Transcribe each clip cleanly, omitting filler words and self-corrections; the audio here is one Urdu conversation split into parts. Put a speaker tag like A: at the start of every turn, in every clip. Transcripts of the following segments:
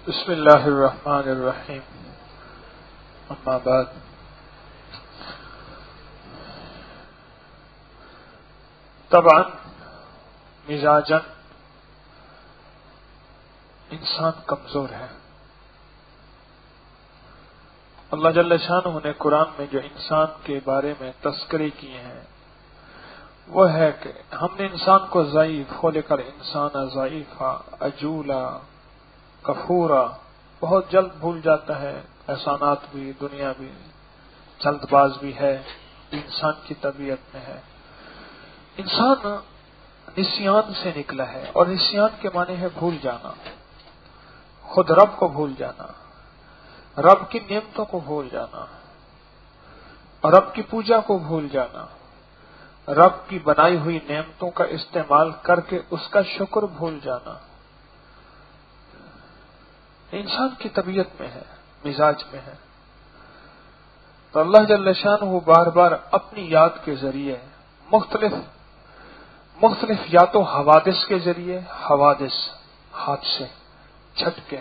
A: بسم اللہ الرحمن الرحیم اما بعد طبعا مزاجن انسان کمزور ہے. اللہ جل شانہ نے قرآن میں جو انسان کے بارے میں تذکرے کیے ہیں وہ ہے کہ ہم نے انسان کو ضعیف خلق الانسان ضعیفا عجولا کفورا، بہت جلد بھول جاتا ہے، احسانات بھی، دنیا بھی، جلد باز بھی ہے، انسان کی طبیعت میں ہے. انسان نسیان سے نکلا ہے، اور نسیان کے معنی ہے بھول جانا، خود رب کو بھول جانا، رب کی نعمتوں کو بھول جانا، رب کی پوجا کو بھول جانا، رب کی بنائی ہوئی نعمتوں کا استعمال کر کے اس کا شکر بھول جانا. انسان کی طبیعت میں ہے، مزاج میں ہے. تو اللہ جل شانہ وہ بار بار اپنی یاد کے ذریعے مختلف یا تو حوادث کے ذریعے، حوادث حادثے، جھٹکے،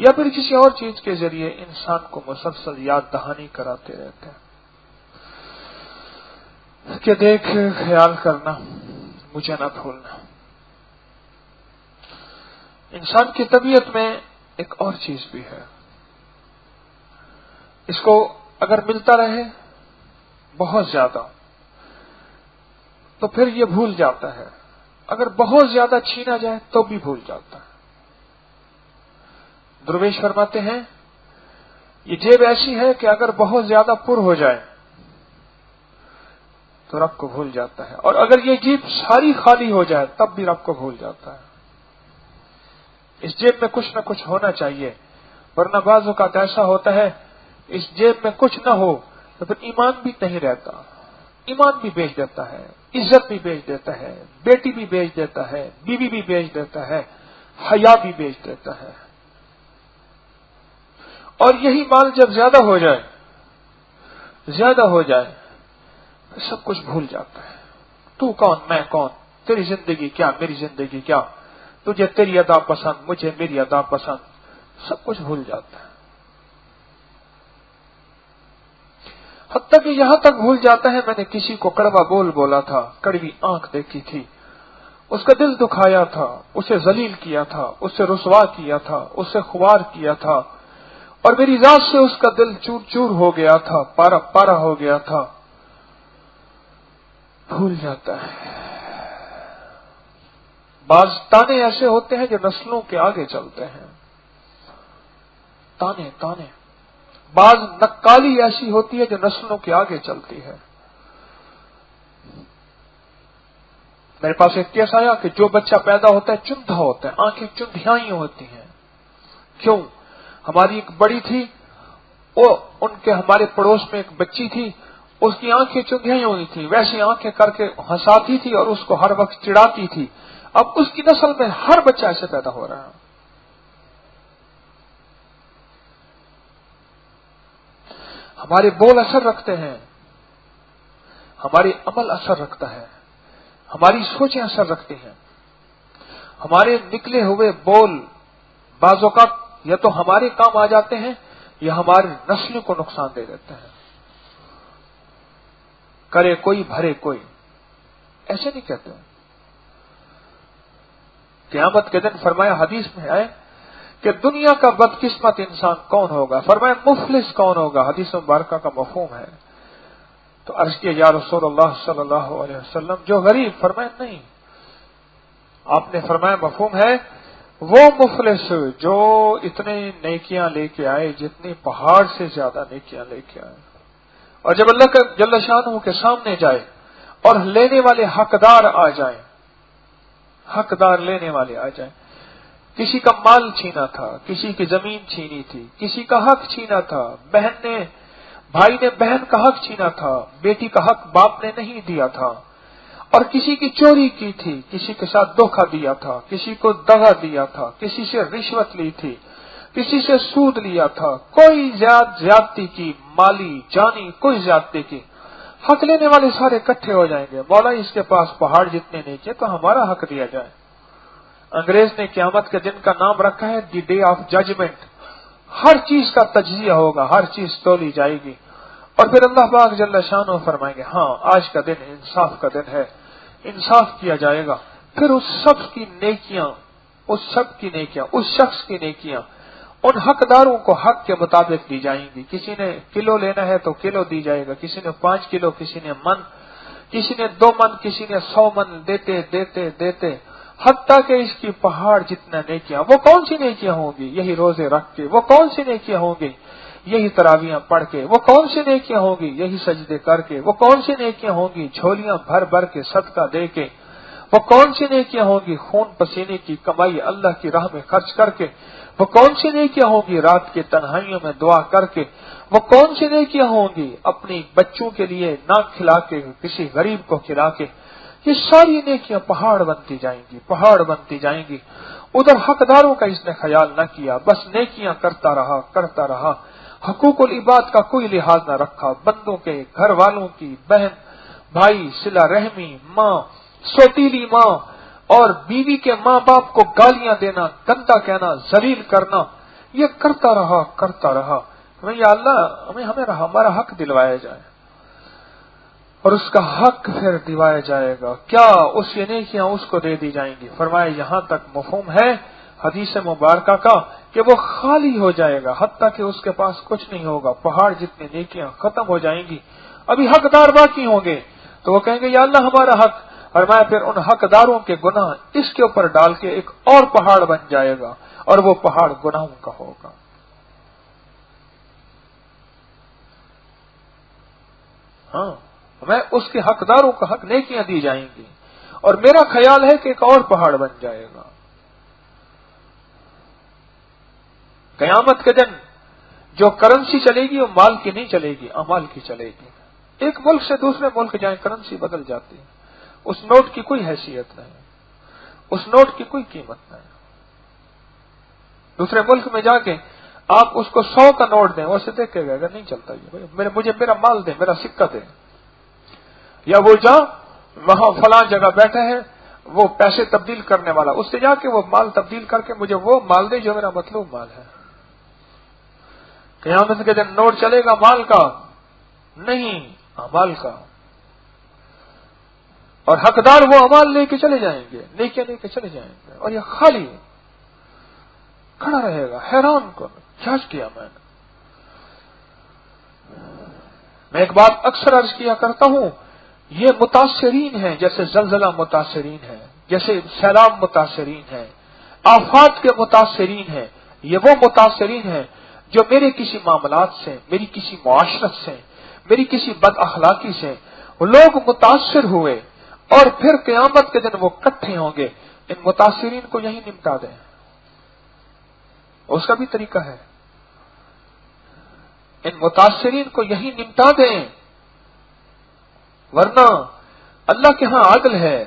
A: یا پھر کسی اور چیز کے ذریعے انسان کو مسلسل یاد دہانی کراتے رہتے ہیں کہ دیکھ، خیال کرنا، مجھے نہ بھولنا. انسان کی طبیعت میں ایک اور چیز بھی ہے، اس کو اگر ملتا رہے بہت زیادہ تو پھر یہ بھول جاتا ہے، اگر بہت زیادہ چھینا جائے تو بھی بھول جاتا ہے. درویش فرماتے ہیں یہ جیب ایسی ہے کہ اگر بہت زیادہ پر ہو جائے تو رب کو بھول جاتا ہے، اور اگر یہ جیب ساری خالی ہو جائے تب بھی رب کو بھول جاتا ہے. اس جیب میں کچھ نہ کچھ ہونا چاہیے، ورنہ بعض اوقات ایسا ہوتا ہے اس جیب میں کچھ نہ ہو تو پھر ایمان بھی نہیں رہتا، ایمان بھی بیچ دیتا ہے، عزت بھی بیچ دیتا ہے، بیٹی بھی بیچ دیتا ہے، بیوی بھی بیچ دیتا ہے، حیا بھی بیچ دیتا ہے. اور یہی مال جب زیادہ ہو جائے تو سب کچھ بھول جاتا ہے. تو کون، میں کون، تیری زندگی کیا، میری زندگی کیا، تجھے تیری ادا پسند، مجھے میری ادا پسند، سب کچھ بھول جاتا ہے. حتیٰ کہ یہاں تک بھول جاتا ہے، میں نے کسی کو کڑوا بولا تھا، کڑوی آنکھ دیکھی تھی، اس کا دل دکھایا تھا، اسے ذلیل کیا تھا، اسے رسوا کیا تھا، اسے خوار کیا تھا، اور میری ذات سے اس کا دل چور چور ہو گیا تھا، پارا پارا ہو گیا تھا. بھول جاتا ہے. بعض تانے ایسے ہوتے ہیں جو نسلوں کے آگے چلتے ہیں، تانے. بعض نکالی ایسی ہوتی ہے جو نسلوں کے آگے چلتی ہے. میرے پاس ایک کیس آیا کہ جو بچہ پیدا ہوتا ہے چندھا ہوتا ہے، آنکھیں چندھیاں ہوتی ہیں. کیوں؟ ہماری ایک بڑی تھی، ہمارے پڑوس میں ایک بچی تھی، اس کی آنکھیں چندھیاں ہوئی تھی، ویسی آنکھیں کر کے ہنساتی تھی اور اس کو ہر وقت چڑھاتی تھی. اب اس کی نسل میں ہر بچہ ایسے پیدا ہو رہا ہے. ہمارے بول اثر رکھتے ہیں، ہمارے عمل اثر رکھتا ہے، ہماری سوچیں اثر رکھتی ہیں. ہمارے نکلے ہوئے بول بعض اوقات یا تو ہمارے کام آ جاتے ہیں یا ہماری نسلوں کو نقصان دے دیتے ہیں. کرے کوئی بھرے کوئی، ایسے نہیں کہتے ہیں. قیامت کے دن فرمایا، حدیث میں ہے کہ دنیا کا بدقسمت انسان کون ہوگا؟ فرمایا مفلس کون ہوگا؟ حدیث مبارکہ کا مفہوم ہے. تو عرض کیا یا رسول اللہ صلی اللہ علیہ وسلم جو غریب؟ فرمایا نہیں. آپ نے فرمایا مفہوم ہے وہ مفلس جو اتنے نیکیاں لے کے آئے جتنی پہاڑ سے زیادہ نیکیاں لے کے آئے، اور جب اللہ کا جل شانہ کے سامنے جائے اور لینے والے حقدار آ جائیں، حقدار لینے والے آ جائیں. کسی کا مال چھینا تھا، کسی کی زمین چھینی تھی، کسی کا حق چھینا تھا، بھائی نے بہن کا حق چھینا تھا، بیٹی کا حق باپ نے نہیں دیا تھا، اور کسی کی چوری کی تھی، کسی کے ساتھ دھوکہ دیا تھا، کسی کو دغا دیا تھا، کسی سے رشوت لی تھی، کسی سے سود لیا تھا، کوئی زیادتی کی، مالی جانی کوئی زیادتی کی. حق لینے والے سارے اکٹھے ہو جائیں گے، مولا اس کے پاس پہاڑ جتنے نیچے تو ہمارا حق دیا جائے. انگریز نے قیامت کے دن کا نام رکھا ہے دی ڈے آف ججمنٹ. ہر چیز کا تجزیہ ہوگا، ہر چیز تولی جائے گی، اور پھر اللہ پاک جل شانہ فرمائیں گے ہاں آج کا دن انصاف کا دن ہے، انصاف کیا جائے گا. پھر اس شخص کی نیکیاں اس شخص کی نیکیاں ان حقداروں کو حق کے مطابق دی جائیں گی. کسی نے کلو لینا ہے تو کلو دی جائے گا، کسی نے 5 کلو، کسی نے من، کسی نے 2 من، کسی نے 100 من، دیتے دیتے دیتے حتیٰ کہ اس کی پہاڑ جتنا نیکیاں. وہ کون سی نیکیاں ہوں گی؟ یہی روزے رکھ کے. وہ کون سی نیکیاں ہوں گی؟ یہی تراویحاں پڑھ کے. وہ کون سی نیکیاں ہوں گی؟ یہی سجدے کر کے. وہ کون سی نیکیاں ہوں گی؟ جھولیاں بھر بھر کے صدقہ دے کے. وہ کون سی نیکیاں ہوں گی؟ خون پسینے کی کمائی اللہ کی راہ میں خرچ کر کے. وہ کون سی نیکیاں ہوں گی؟ رات کے تنہائیوں میں دعا کر کے. وہ کون سی نیکیاں ہوں گی؟ اپنی بچوں کے لیے نہ کھلا کے کسی غریب کو کھلا کے. یہ ساری نیکیاں پہاڑ بنتی جائیں گی، پہاڑ بنتی جائیں گی. ادھر حقداروں کا اس نے خیال نہ کیا، بس نیکیاں کرتا رہا. حقوق العباد کا کوئی لحاظ نہ رکھا. بندوں کے گھر والوں کی، بہن بھائی، صلہ رحمی، ماں، سوتیلی ماں اور بیوی کے ماں باپ کو گالیاں دینا، گندا کہنا، ذلیل کرنا، یہ کرتا رہا. یا اللہ ہمیں ہمارا حق دلوایا جائے، اور اس کا حق پھر دلوایا جائے گا. کیا اس یہ نیکیاں اس کو دے دی جائیں گی. فرمایا یہاں تک مفہوم ہے حدیث مبارکہ کا کہ وہ خالی ہو جائے گا حتیٰ کہ اس کے پاس کچھ نہیں ہوگا. پہاڑ جتنی نیکیاں ختم ہو جائیں گی، ابھی حقدار باقی ہوں گے تو وہ کہیں گے یا اللہ ہمارا حق. فرمایا پھر ان حقداروں کے گناہ اس کے اوپر ڈال کے ایک اور پہاڑ بن جائے گا، اور وہ پہاڑ گناہوں کا ہوگا. ہاں میں اس کے حقداروں کا حق نیکیاں دی جائیں گی، اور میرا خیال ہے کہ ایک اور پہاڑ بن جائے گا. قیامت کے دن جو کرنسی چلے گی وہ مال کی نہیں چلے گی، اعمال کی چلے گی. ایک ملک سے دوسرے ملک جائیں کرنسی بدل جاتی ہے، اس نوٹ کی کوئی حیثیت نہیں، اس نوٹ کی کوئی قیمت نہیں. دوسرے ملک میں جا کے آپ اس کو 100 کا نوٹ دیں، وہ اسے دیکھے گا اگر نہیں چلتا یہ مجھے میرا مال دیں، میرا سکہ دیں. یا وہ جا وہاں فلاں جگہ بیٹھے ہیں وہ پیسے تبدیل کرنے والا، اس سے جا کے وہ مال تبدیل کر کے مجھے وہ مال دے جو میرا مطلوب مال ہے. قیامت کے دن نوٹ چلے گا مال کا نہیں، اعمال کا. اور حقدار وہ اعمال لے کے چلے جائیں گے، نیکیاں لے کے چلے جائیں گے، اور یہ خالی کھڑا رہے گا حیران کن کیا کیا میں نے. میں ایک بات اکثر عرض کیا کرتا ہوں، یہ متاثرین ہیں جیسے زلزلہ متاثرین ہے، جیسے سیلاب متاثرین ہے، آفات کے متاثرین ہیں. یہ وہ متاثرین ہیں جو میرے کسی معاملات سے، میری کسی معاشرت سے، میری کسی بد اخلاقی سے وہ لوگ متاثر ہوئے، اور پھر قیامت کے دن وہ اکٹھے ہوں گے. ان متاثرین کو یہی نمٹا دیں، اس کا بھی طریقہ ہے. ان متاثرین کو یہی نمٹا دیں، ورنہ اللہ کے ہاں عدل ہے،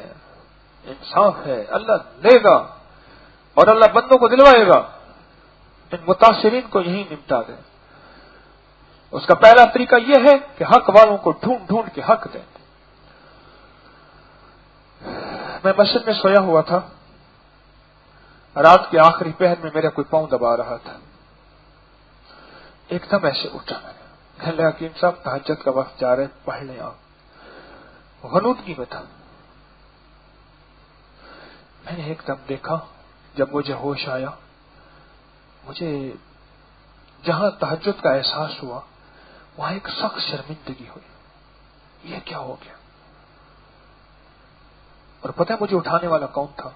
A: انصاف ہے، اللہ لے گا اور اللہ بندوں کو دلوائے گا. ان متاثرین کو یہی نمٹا دیں. اس کا پہلا طریقہ یہ ہے کہ حق والوں کو ڈھونڈ ڈھونڈ کے حق دیں. میں مسجد میں سویا ہوا تھا، رات کے آخری پہر میں میرا کوئی پاؤں دبا رہا تھا. ایک دم ایسے اٹھا میں نے کہنے لگا حکیم صاحب تہجد کا وقت جا رہے پڑھ لیں آپ. غنودگی میں تھا. میں نے ایک دم دیکھا، جب مجھے ہوش آیا، مجھے جہاں تہجد کا احساس ہوا وہاں ایک سخت شرمندگی ہوئی. یہ کیا ہو گیا؟ اور پتہ ہے مجھے اٹھانے والا کون تھا؟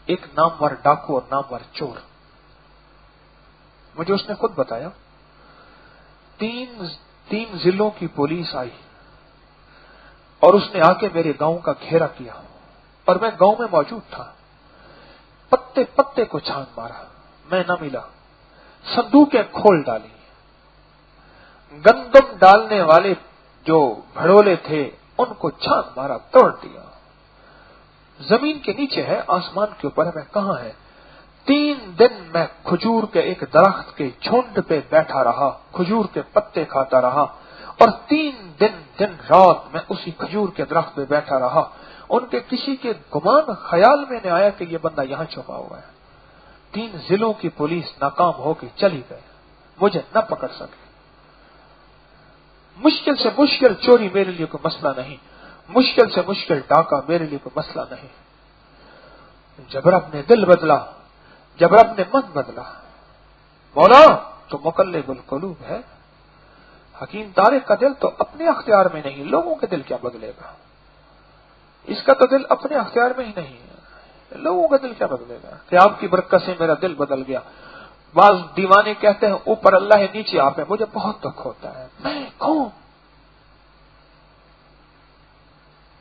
A: ایک نامور ڈاکو اور نامور چور. مجھے اس نے خود بتایا 3 ضلعوں کی پولیس آئی اور اس نے آ کے میرے گاؤں کا گھیرا کیا، اور میں گاؤں میں موجود تھا. پتے پتے کو چھان مارا، میں نہ ملا. صندوقیں کھول ڈالی، گندم ڈالنے والے جو بھڑولے تھے ان کو چھان مارا، توڑ دیا. زمین کے نیچے ہے، آسمان کے اوپر ہے، میں کہاں ہے؟ 3 دن میں کھجور کے ایک درخت کے جھنڈ پہ بیٹھا رہا، کھجور کے پتے کھاتا رہا، اور 3 دن رات میں اسی کھجور کے درخت پہ بیٹھا رہا. ان کے کسی کے گمان خیال میں نہیں آیا کہ یہ بندہ یہاں چھپا ہوا ہے. 3 ضلعوں کی پولیس ناکام ہو کے چلی گئی, مجھے نہ پکڑ سکے. مشکل سے مشکل چوری میرے لیے کوئی مسئلہ نہیں, مشکل سے مشکل ڈاکہ میرے لیے کوئی مسئلہ نہیں. جب رب نے دل بدلا, جب رب نے من بدلا, مولا تو مقلب القلوب ہے. حکیم طارق کا دل تو اپنے اختیار میں نہیں, لوگوں کے دل کیا بدلے گا؟ اس کا تو دل اپنے اختیار میں ہی نہیں ہے, لوگوں کا دل کیا بدلے گا؟ کہ آپ کی برکت سے میرا دل بدل گیا. بعض دیوانے کہتے ہیں اوپر اللہ ہے نیچے آپ ہے. مجھے بہت دکھ ہوتا ہے. میں کون؟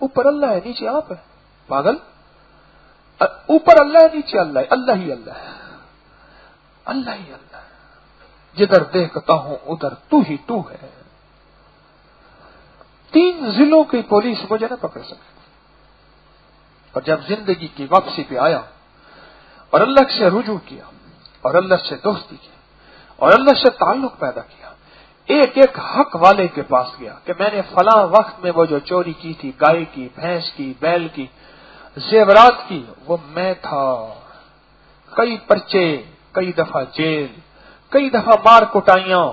A: اوپر اللہ ہے نیچے آپ ہے, پاگل. اوپر اللہ ہے نیچے اللہ ہے, اللہ ہی اللہ ہے, اللہ ہی اللہ ہے. جدھر دیکھتا ہوں ادھر تو ہی تو ہے. 3 ضلعوں کی پولیس مجھے نہ پکڑ سکے. اور جب زندگی کی واپسی پہ آیا اور اللہ سے رجوع کیا اور اللہ سے دوستی کی اور اللہ سے تعلق پیدا کیا, ایک ایک حق والے کے پاس گیا کہ میں نے فلاں وقت میں وہ جو چوری کی تھی, گائے کی, بھینس کی, بیل کی, زیورات کی, وہ میں تھا. کئی پرچے, کئی دفعہ جیل, کئی دفعہ مار کٹائیاں,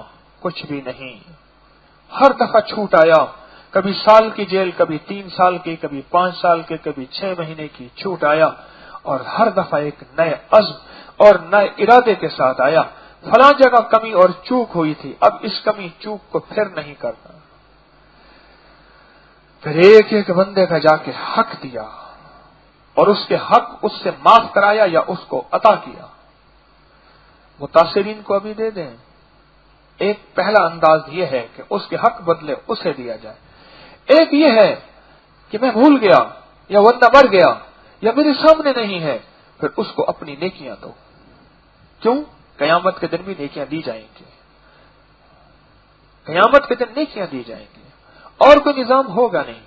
A: کچھ بھی نہیں. ہر دفعہ چھوٹ آیا. کبھی سال کی جیل, کبھی 3 سال کی, کبھی 5 سال کے, کبھی 6 مہینے کی چھوٹ آیا. اور ہر دفعہ ایک نئے عزم اور نئے ارادے کے ساتھ آیا. فلاں جگہ کمی اور چوک ہوئی تھی, اب اس کمی چوک کو پھر نہیں کرنا. پھر ایک ایک بندے کا جا کے حق دیا اور اس کے حق اس سے معاف کرایا یا اس کو عطا کیا. متاثرین کو ابھی دے دیں. ایک پہلا انداز یہ ہے کہ اس کے حق بدلے اسے دیا جائے. ایک یہ ہے کہ میں بھول گیا یا بندہ مر گیا یا میرے سامنے نہیں ہے, پھر اس کو اپنی نیکیاں دو. کیوں؟ قیامت کے دن بھی نیکیاں دی جائیں گی. قیامت کے دن نیکیاں دی جائیں گی. اور کوئی نظام ہوگا نہیں.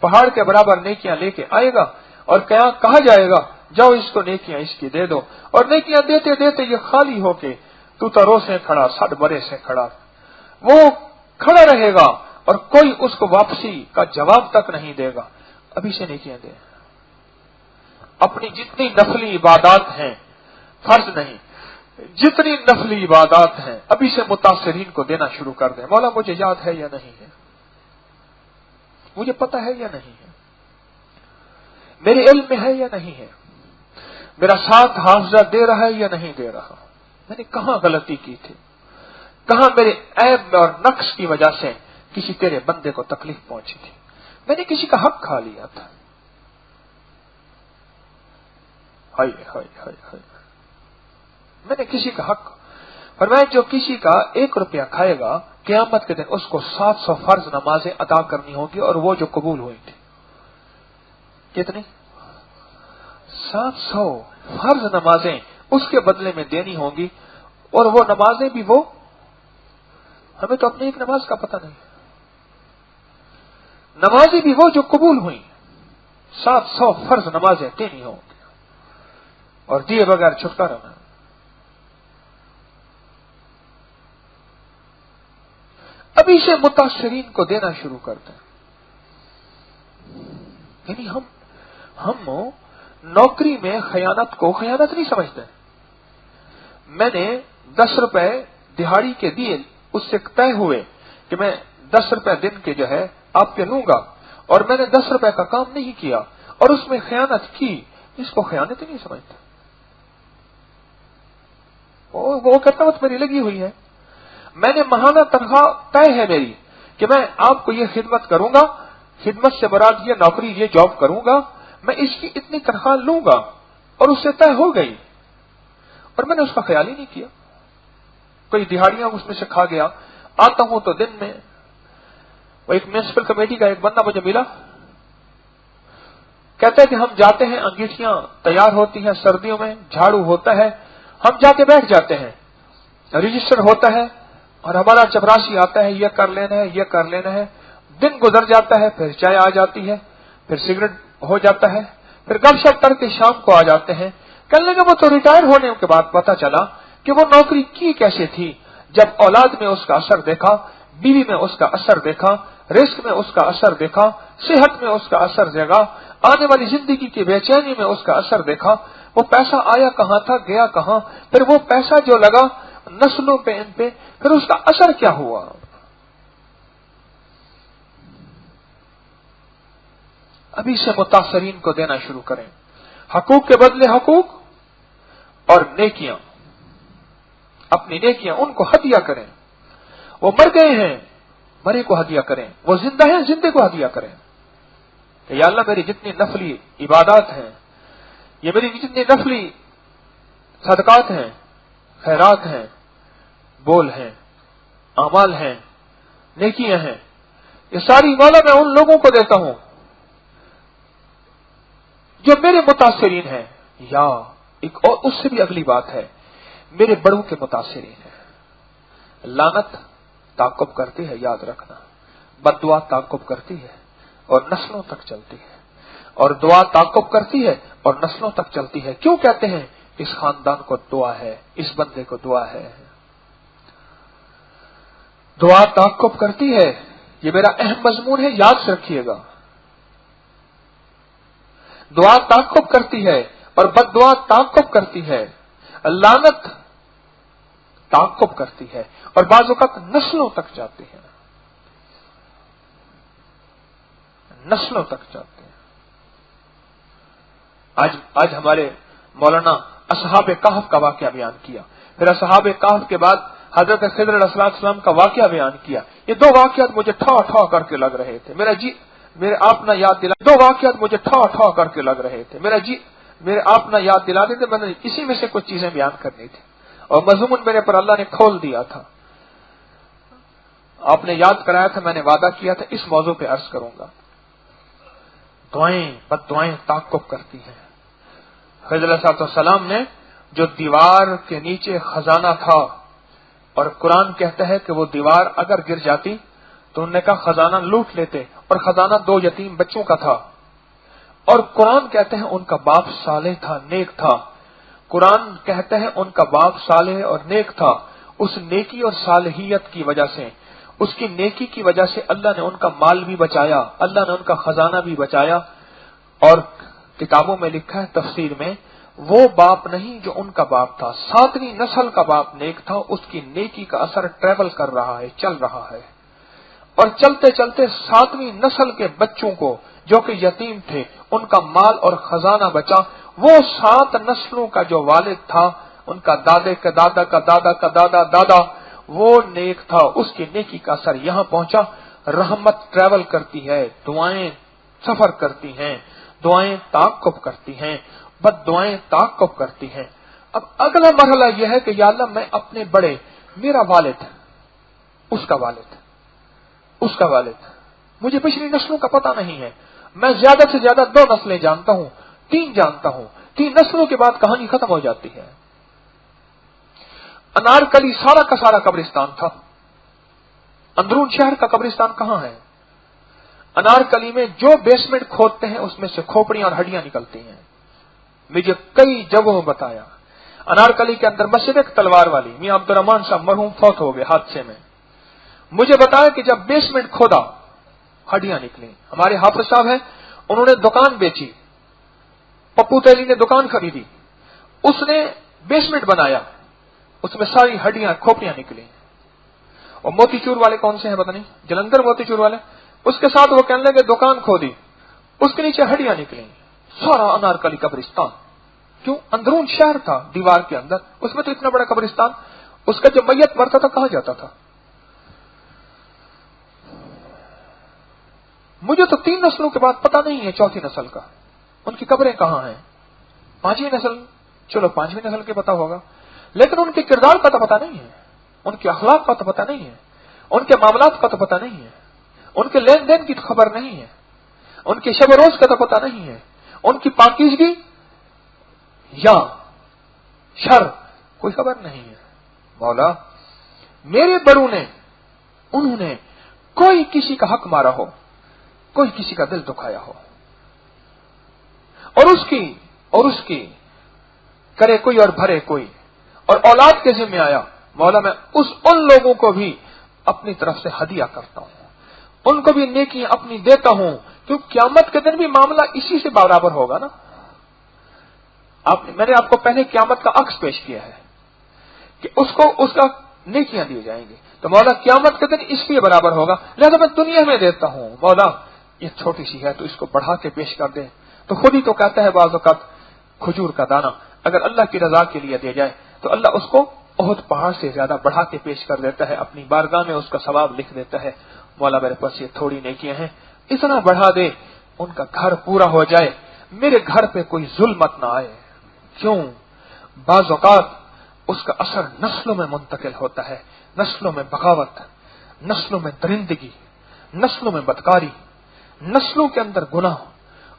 A: پہاڑ کے برابر نیکیاں لے کے آئے گا اور کہا جائے گا جاؤ اس کو نیکیاں اس کی دے دو. اور نیکیاں دیتے دیتے یہ خالی ہو کے تو رو سے کھڑا, 60 برے سے کھڑا, وہ کھڑا رہے گا اور کوئی اس کو واپسی کا جواب تک نہیں دے گا. ابھی سے نیکیاں دے. اپنی جتنی نفلی عبادات ہیں, فرض نہیں, جتنی نفلی عبادات ہیں ابھی سے متاثرین کو دینا شروع کر دیں. مولا مجھے یاد ہے یا نہیں ہے, مجھے پتا ہے یا نہیں ہے, میرے علم میں ہے یا نہیں ہے, میرا ساتھ حافظہ دے رہا ہے یا نہیں دے رہا, میں نے کہاں غلطی کی تھی, کہاں میرے عیب اور نقص کی وجہ سے کسی تیرے بندے کو تکلیف پہنچی تھی, میں نے کسی کا حق کھا لیا تھا. ہائے ہائے ہائے ہائے, میں نے کسی کا حق, اور میں جو کسی کا 1 روپیہ کھائے گا قیامت کے دن اس کو 700 فرض نمازیں ادا کرنی ہوگی, اور وہ جو قبول ہوئی تھی کتنی؟ 700 فرض نمازیں اس کے بدلے میں دینی ہوں گی. اور وہ نمازیں بھی وہ, ہمیں تو اپنی ایک نماز کا پتہ نہیں, نمازیں بھی وہ جو قبول ہوئی. 700 فرض نمازیں دینی ہوں گی اور دیے بغیر چھٹکارا نہ. ابھی سے متاثرین کو دینا شروع کرتے ہیں. یعنی ہم نوکری میں خیانت کو خیانت نہیں سمجھتے. میں نے 10 روپے دہاڑی کے دیے, اس سے طے ہوئے کہ میں 10 روپے دن کے جو ہے آپ کے لوں گا, اور میں نے 10 روپے کا کام نہیں کیا اور اس میں خیانت کی, اس کو خیانت ہی نہیں سمجھتا. وہ کہتا وقت میری لگی ہوئی ہے, میں نے ماہانہ تنخواہ طے ہے میری کہ میں آپ کو یہ خدمت کروں گا, خدمت سے مراد یہ نوکری یہ جاب کروں گا, میں اس کی اتنی تنخواہ لوں گا, اور اس سے طے ہو گئی اور میں نے اس کا خیال ہی نہیں کیا. کوئی دہاڑیاں اس میں سے کھا گیا. آتا ہوں تو دن میں وہ ایک میونسپل کمیٹی کا ایک بندہ مجھے ملا, کہتا ہے کہ ہم جاتے ہیں, انگیٹھیاں تیار ہوتی ہیں سردیوں میں, جھاڑو ہوتا ہے, ہم جا کے بیٹھ جاتے ہیں, رجسٹر ہوتا ہے اور ہمارا چپراسی آتا ہے, یہ کر لینا ہے یہ کر لینا ہے. دن گزر جاتا ہے, پھر چائے آ جاتی ہے, پھر سگریٹ ہو جاتا ہے, پھر گپ شپ کر کے شام کو آ جاتے ہیں. کہنے لگے وہ تو ریٹائر ہونے کے بعد پتا چلا کہ وہ نوکری کی کیسے تھی. جب اولاد میں اس کا اثر دیکھا بیوی میں اس کا اثر دیکھا، رزق میں اس کا اثر دیکھا، صحت میں اس کا اثر دیکھا، آنے والی زندگی کی بے چینی میں اس کا اثر دیکھا، وہ پیسہ آیا کہاں تھا، گیا کہاں، پھر وہ پیسہ جو لگا نسلوں پہ، ان پہ، پھر اس کا اثر کیا ہوا؟ ابھی سے متاثرین کو دینا شروع کریں، حقوق کے بدلے حقوق اور نیکیاں، اپنی نیکیاں ان کو ہدیہ کریں۔ وہ مر گئے ہیں، مرے کو ہدیہ کریں، وہ زندہ ہیں، زندے کو ہدیہ کریں کہ یا اللہ میری جتنی نفلی عبادات ہیں، یہ میری جتنی نفلی صدقات ہیں، خیرات ہیں، بول ہیں، اعمال ہیں، نیکیاں ہیں، یہ ساری مولا میں ان لوگوں کو دیتا ہوں جو میرے متاثرین ہیں، یا ایک اور اس سے بھی اگلی بات ہے، میرے بڑوں کے متاثرین ہیں۔ لعنت تعاقب کرتی ہے، یاد رکھنا، بد دعا تعاقب کرتی ہے اور نسلوں تک چلتی ہے، اور دعا تعاقب کرتی ہے اور نسلوں تک چلتی ہے۔ کیوں کہتے ہیں اس خاندان کو دعا ہے، اس بندے کو دعا ہے؟ دعا تعاقب کرتی ہے، یہ میرا اہم مضمون ہے، یاد سے رکھیے گا۔ دعا تعاقب کرتی ہے اور بد دعا تعاقب کرتی ہے، لعنت تعاقب کرتی ہے اور بعض اوقات نسلوں تک جاتی ہے، نسلوں تک جاتے ہیں۔ آج ہمارے مولانا اصحاب کہف کا واقعہ بیان کیا، پھر اصحاب کہف کے بعد حضرت خضر علیہ السلام کا واقعہ بیان کیا۔ یہ دو واقعات مجھے ٹھا ٹھا کر کے لگ رہے تھے، میرے آپ نہ یاد دلا، دو واقعات مجھے ٹھا ٹھا کر کے لگ رہے تھے، میرے آپ نہ یاد دلا دیتے، میں نے اسی میں سے کچھ چیزیں بیان کرنی تھی اور مضمون میرے پر اللہ نے کھول دیا تھا۔ آپ نے یاد کرایا تھا، میں نے وعدہ کیا تھا اس موضوع پہ عرض کروں گا۔ دعائیں بد دعائیں تعاقب کرتی ہیں۔ خضر علیہ السلام نے جو دیوار کے نیچے خزانہ تھا، اور قرآن کہتا ہے کہ وہ دیوار اگر گر جاتی تو انہوں نے کہا خزانہ لوٹ لیتے، اور خزانہ 2 یتیم بچوں کا تھا، اور قرآن کہتے ہیں ان کا باپ صالح تھا، نیک تھا۔ قرآن کہتے ہیں ان کا باپ صالح اور نیک تھا، اس نیکی اور صالحیت کی وجہ سے، اس کی نیکی کی وجہ سے اللہ نے ان کا مال بھی بچایا، اللہ نے ان کا خزانہ بھی بچایا۔ اور کتابوں میں لکھا ہے، تفسیر میں، وہ باپ نہیں جو ان کا باپ تھا، 7ویں نسل کا باپ نیک تھا، اس کی نیکی کا اثر ٹریول کر رہا ہے، چل رہا ہے، اور چلتے چلتے 7ویں نسل کے بچوں کو جو کہ یتیم تھے ان کا مال اور خزانہ بچا۔ وہ 7 نسلوں کا جو والد تھا، ان کا دادے کا دادا کا دادا کا دادا دادا، وہ نیک تھا، اس کی نیکی کا اثر یہاں پہنچا۔ رحمت ٹریول کرتی ہے، دعائیں سفر کرتی ہیں، دعائیں تعاقب کرتی ہیں، بد دعائیں تعاقب کرتی ہیں۔ اب اگلا مرحلہ یہ ہے کہ یا اللہ میں اپنے بڑے، میرا والد، اس کا والد، اس کا والد، مجھے پچھلی نسلوں کا پتہ نہیں ہے، میں زیادہ سے زیادہ 2 نسلیں جانتا ہوں، 3 جانتا ہوں، 3 نسلوں کے بعد کہانی ختم ہو جاتی ہے۔ انارکلی سارا کا سارا قبرستان تھا، اندرون شہر کا قبرستان کہاں ہے؟ انارکلی میں جو بیسمنٹ کھودتے ہیں اس میں سے کھوپڑیاں اور ہڈیاں نکلتی ہیں، مجھے کئی جگہوں بتایا۔ انارکلی کے اندر مسجد ایک تلوار والی، میاں عبد الرحمان صاحب مرحوم فوت ہو گئے حادثے میں، مجھے بتایا کہ جب بیسمنٹ کھودا ہڈیاں نکلی۔ ہمارے حافظ صاحب ہیں، انہوں نے دکان بیچی، پپو تیلی نے دکان خریدی، اس نے بیسمنٹ بنایا، اس میں ساری ہڈیاں کھوپڑیاں نکلی۔ اور موتی چور والے کون سے ہیں پتہ نہیں، جلندھر موتی چور والے، اس کے ساتھ وہ کہنے لگے دکان کھودی، اس کے نیچے ہڈیاں نکلی، سارا انارکلی قبرستان۔ کیوں؟ اندرون شہر تھا، دیوار کے اندر، اس میں تو اتنا بڑا قبرستان، اس کا جو میت مرتا تھا کہاں جاتا تھا؟ مجھے تو 3 نسلوں کے بعد پتہ نہیں ہے 4تھی نسل کا، ان کی قبریں کہاں ہیں؟ 5ویں نسل، چلو 5ویں نسل کے پتہ ہوگا، لیکن ان کے کردار کا تو پتہ نہیں ہے، ان کے اخلاق کا تو پتہ نہیں ہے، ان کے معاملات کا تو پتہ نہیں ہے، ان کے لین دین کی تو خبر نہیں ہے، ان کے شب و روز کا تو پتہ نہیں ہے، ان کی پاکیزگی یا شر کوئی خبر نہیں ہے۔ مولا میرے بڑوں نے، انہوں نے کوئی کسی کا حق مارا ہو، کوئی کسی کا دل دکھایا ہو، اور اس کی کرے کوئی اور بھرے کوئی، اور اولاد کے ذمہ آیا، مولا میں ان لوگوں کو بھی اپنی طرف سے ہدیہ کرتا ہوں، ان کو بھی نیکیاں اپنی دیتا ہوں، کیونکہ قیامت کے دن بھی معاملہ اسی سے برابر ہوگا نا۔ میں نے آپ کو پہلے قیامت کا عکس پیش کیا ہے کہ اس کا نیکیاں دی جائیں گی، تو مولا قیامت کے دن اس لیے برابر ہوگا، لہذا میں دنیا میں دیتا ہوں، مولا یہ چھوٹی سی ہے تو اس کو بڑھا کے پیش کر دے۔ تو خود ہی تو کہتا ہے بعض اوقات کھجور کا دانہ اگر اللہ کی رضا کے لیے دیا جائے تو اللہ اس کو احد پہاڑ سے زیادہ بڑھا کے پیش کر دیتا ہے، اپنی بارگاہ میں اس کا ثواب لکھ دیتا ہے۔ مولا میرے پاس یہ تھوڑی نیکیاں ہیں، اتنا بڑھا دے ان کا گھر پورا ہو جائے، میرے گھر پہ کوئی ظلمت نہ آئے۔ کیوں؟ بعض اوقات اس کا اثر نسلوں میں منتقل ہوتا ہے، نسلوں میں بغاوت، نسلوں میں درندگی، نسلوں میں بدکاری، نسلوں کے اندر گناہ،